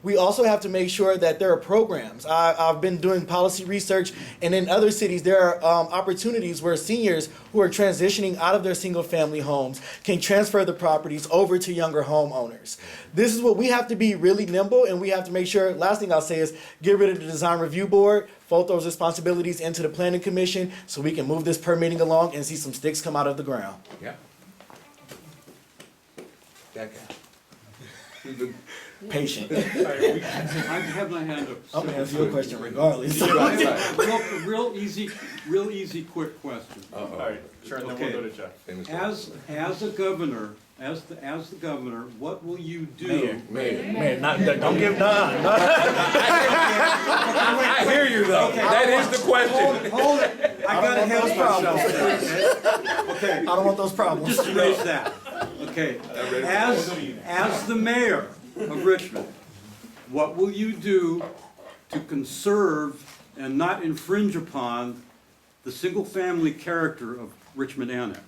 We also have to make sure that there are programs. I've been doing policy research, and in other cities, there are opportunities where seniors who are transitioning out of their single-family homes can transfer the properties over to younger homeowners. This is what we have to be really nimble, and we have to make sure, last thing I'll say is get rid of the design review board, fold those responsibilities into the planning commission so we can move this permitting along and see some sticks come out of the ground. Yeah. That guy. Patient. I have my hand up. I'm gonna answer your question regardless. Real easy, quick question. All right, sure, and then we'll go to Jeff. As a governor, as the governor, what will you do? Mayor, don't give none. I hear you though. That is the question. Hold it. I gotta help myself. Okay. I don't want those problems. Just erase that. Okay. As the mayor of Richmond, what will you do to conserve and not infringe upon the single-family character of Richmond Annex?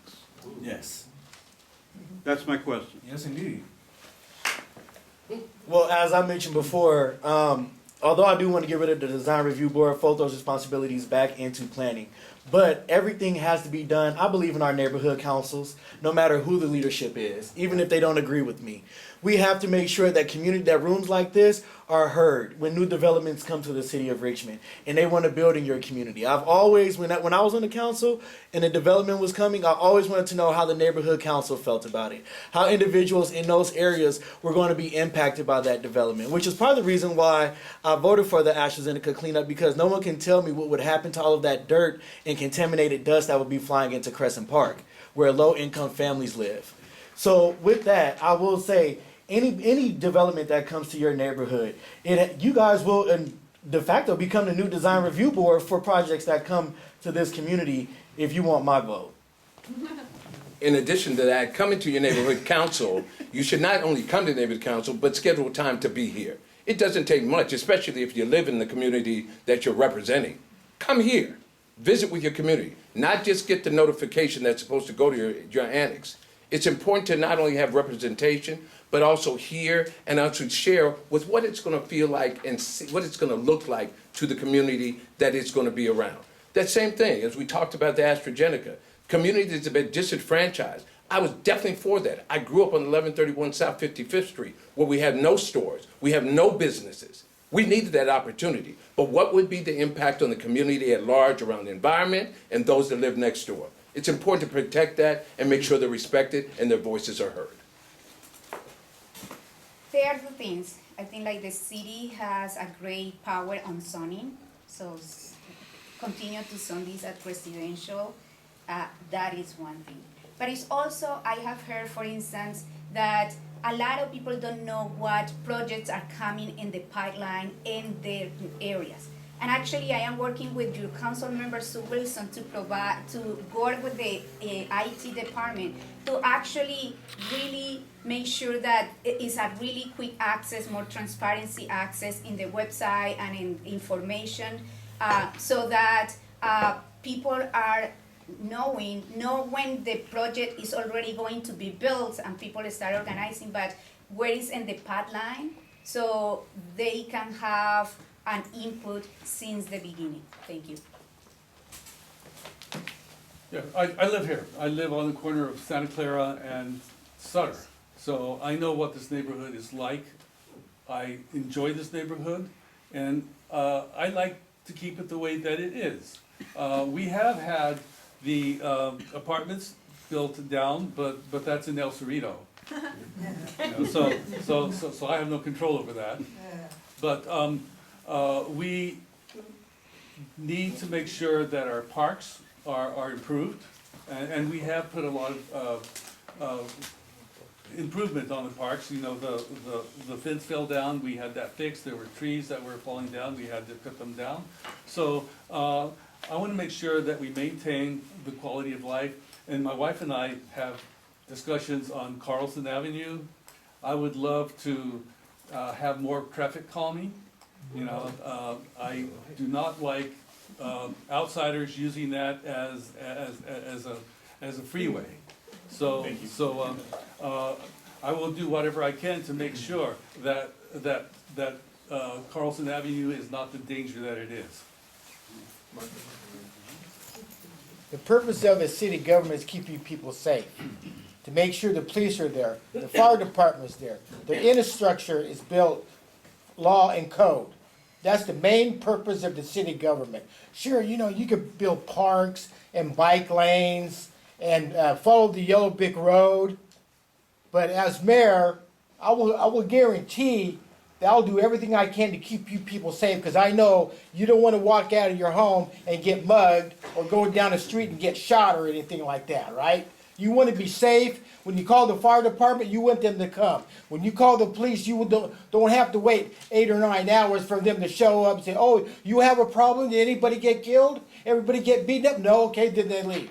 Yes. That's my question. Yes, indeed. Well, as I mentioned before, although I do want to get rid of the design review board, fold those responsibilities back into planning. But everything has to be done. I believe in our neighborhood councils, no matter who the leadership is, even if they don't agree with me. We have to make sure that that rooms like this are heard when new developments come to the city of Richmond and they want to build in your community. I've always, when I was on the council and the development was coming, I always wanted to know how the neighborhood council felt about it, how individuals in those areas were going to be impacted by that development, which is part of the reason why I voted for the AstraZeneca cleanup, because no one can tell me what would happen to all of that dirt and contaminated dust that would be flying into Crescent Park, where low-income families live. So with that, I will say, any development that comes to your neighborhood, you guys will de facto become the new design review board for projects that come to this community if you want my vote. In addition to that, coming to your neighborhood council, you should not only come to the neighborhood council, but schedule time to be here. It doesn't take much, especially if you live in the community that you're representing. Come here, visit with your community, not just get the notification that's supposed to go to your annex. It's important to not only have representation, but also hear and also share with what it's going to feel like and see what it's going to look like to the community that it's going to be around. That same thing, as we talked about the AstraZeneca, communities have been disenfranchised. I was definitely for that. I grew up on 1131 South 55th Street, where we have no stores, we have no businesses. We needed that opportunity. But what would be the impact on the community at large around the environment and those that live next door? It's important to protect that and make sure they're respected and their voices are heard. There are two things. I think like the city has a great power on zoning, so continue to zone these as residential. That is one thing. But it's also, I have heard, for instance, that a lot of people don't know what projects are coming in the pipeline in their areas. And actually, I am working with your council member, Sue Wilson, to work with the IT department to actually really make sure that it is a really quick access, more transparency access in the website and in information, so that people are know when the project is already going to be built and people start organizing, but where is in the pipeline, so they can have an input since the beginning. Thank you. Yeah, I live here. I live on the corner of Santa Clara and Sutter. So I know what this neighborhood is like. I enjoy this neighborhood, and I like to keep it the way that it is. We have had the apartments built down, but that's in El Cerrito. So I have no control over that. But we need to make sure that our parks are improved, and we have put a lot of improvement on the parks. You know, the fence fell down, we had that fixed. There were trees that were falling down, we had to cut them down. So I want to make sure that we maintain the quality of life. And my wife and I have discussions on Carlson Avenue. I would love to have more traffic calming. You know, I do not like outsiders using that as a freeway. So I will do whatever I can to make sure that Carlson Avenue is not the danger that it is. The purpose of a city government is keeping people safe, to make sure the police are there, the fire department's there, the infrastructure is built, law and code. That's the main purpose of the city government. Sure, you know, you could build parks and bike lanes and follow the Yellow Brick Road, but as mayor, I will guarantee that I'll do everything I can to keep you people safe, because I know you don't want to walk out of your home and get mugged or go down the street and get shot or anything like that, right? You want to be safe. When you call the fire department, you want them to come. When you call the police, you don't have to wait 8 or 9 hours for them to show up and say, oh, you have a problem? Did anybody get killed? Everybody get beaten up? No, okay, then they leave.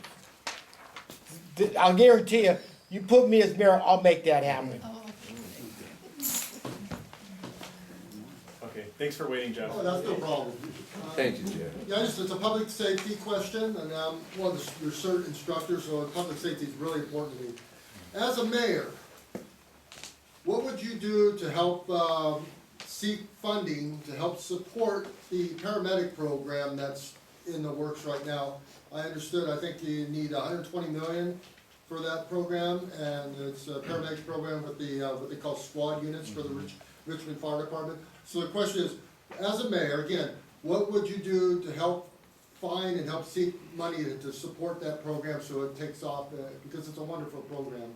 I'll guarantee you, you put me as mayor, I'll make that happen. Okay, thanks for waiting, Jeff. Oh, that's no problem. Thank you, Jeff. Yeah, it's a public safety question, and I'm one of your CERT instructors, so public safety is really important to me. As a mayor, what would you do to help seek funding to help support the paramedic program that's in the works right now? I understood, I think you need 120 million for that program, and it's a paramedics program with the what they call squad units for the Richmond Fire Department. So the question is, as a mayor, again, what would you do to help find and help seek money to support that program so it takes off, because it's a wonderful program.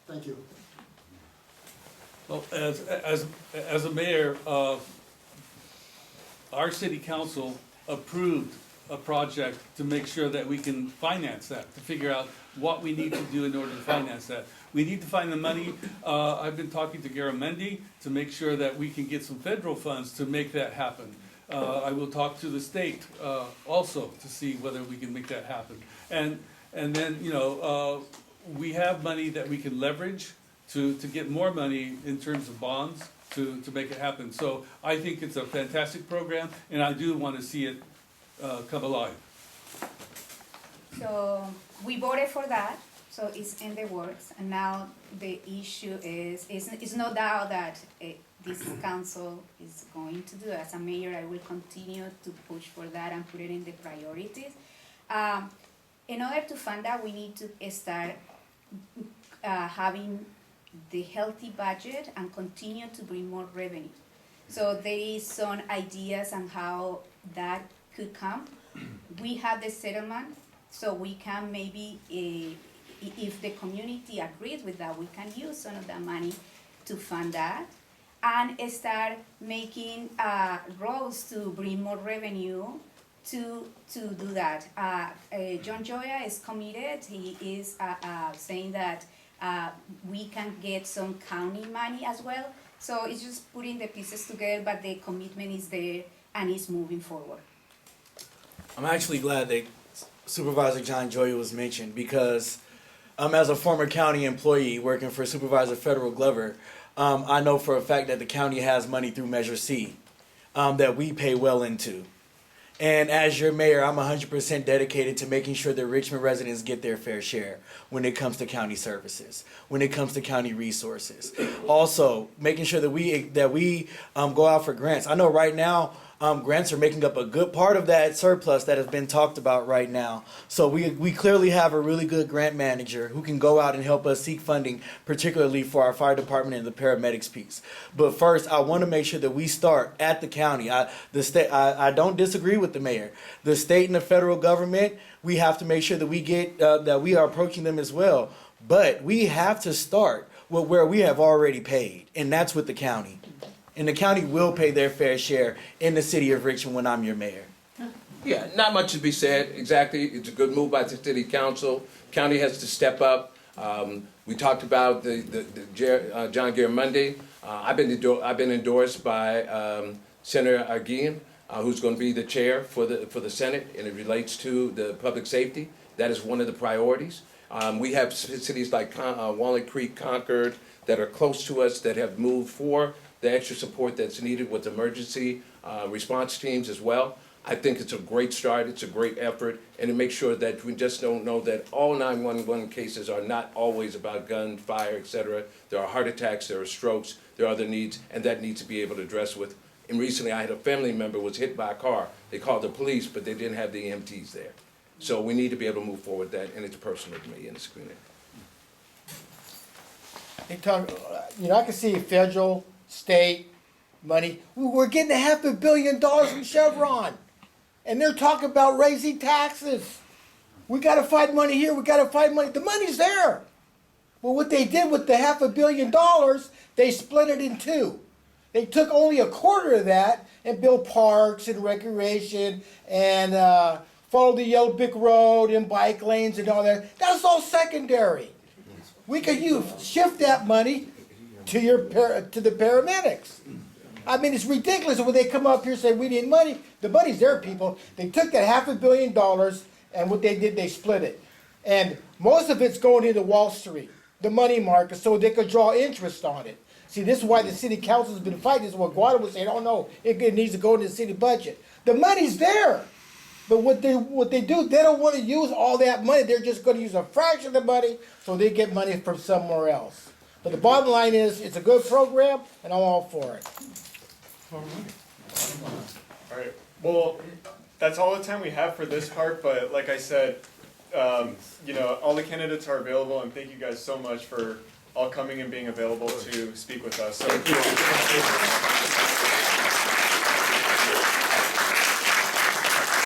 Thank you. Well, as a mayor, our city council approved a project to make sure that we can finance that, to figure out what we need to do in order to finance that. We need to find the money. I've been talking to Garamendi to make sure that we can get some federal funds to make that happen. I will talk to the state also to see whether we can make that happen. And then, you know, we have money that we can leverage to get more money in terms of bonds to make it happen. So I think it's a fantastic program, and I do want to see it come alive. So we voted for that, so it's in the works, and now the issue is, it's no doubt that this council is going to do. As a mayor, I will continue to push for that and put it in the priorities. In order to fund that, we need to start having the healthy budget and continue to bring more revenue. So there is some ideas on how that could come. We have the settlement, so we can maybe, if the community agrees with that, we can use some of that money to fund that and start making roads to bring more revenue to do that. John Joya is committed. He is saying that we can get some county money as well. So it's just putting the pieces together, but the commitment is there and it's moving forward. I'm actually glad that Supervisor John Joya was mentioned, because as a former county employee working for Supervisor Federal Glover, I know for a fact that the county has money through Measure C that we pay well into. And as your mayor, I'm 100% dedicated to making sure that Richmond residents get their fair share when it comes to county services, when it comes to county resources. Also, making sure that we go out for grants. I know right now grants are making up a good part of that surplus that has been talked about right now. So we clearly have a really good grant manager who can go out and help us seek funding, particularly for our fire department and the paramedics piece. But first, I want to make sure that we start at the county. I don't disagree with the mayor. The state and the federal government, we have to make sure that we get that we are approaching them as well. But we have to start with where we have already paid, and that's with the county. And the county will pay their fair share in the city of Richmond when I'm your mayor. Yeah, not much to be said, exactly. It's a good move by the city council. County has to step up. We talked about John Garamendi. I've been endorsed by Senator Arguin, who's going to be the chair for the Senate, and it relates to the public safety. That is one of the priorities. We have cities like Walnut Creek, Concord, that are close to us that have moved for the extra support that's needed with emergency response teams as well. I think it's a great start, it's a great effort, and it makes sure that we just don't know that all 911 cases are not always about gun, fire, etc. There are heart attacks, there are strokes, there are other needs, and that needs to be able to address with. And recently I had a family member was hit by a car. They called the police, but they didn't have the EMTs there. So we need to be able to move forward with that, and it's personal to me in this community. They talk, I can see federal, state money. We're getting $500 million from Chevron. And they're talking about raising taxes. We got to find money here. We got to find money. The money's there. Well, what they did with the $500 million, they split it in two. They took only a quarter of that and built parks and recreation and followed the yellow brick road and bike lanes and all that. That's all secondary. We could shift that money to the paramedics. I mean, it's ridiculous when they come up here and say we need money. The money's there, people. They took that $500 million, and what they did, they split it. And most of it's going into Wall Street, the money market, so they could draw interest on it. See, this is why the city council's been fighting. This is what Guado was saying, oh no, it needs to go into the city budget. The money's there. But what they do, they don't want to use all that money. They're just going to use a fraction of the money so they get money from somewhere else. But the bottom line is, it's a good program, and I'm all for it. All right, well, that's all the time we have for this part, but like I said, all the candidates are available, and thank you guys so much for all coming and being available to speak with us. So,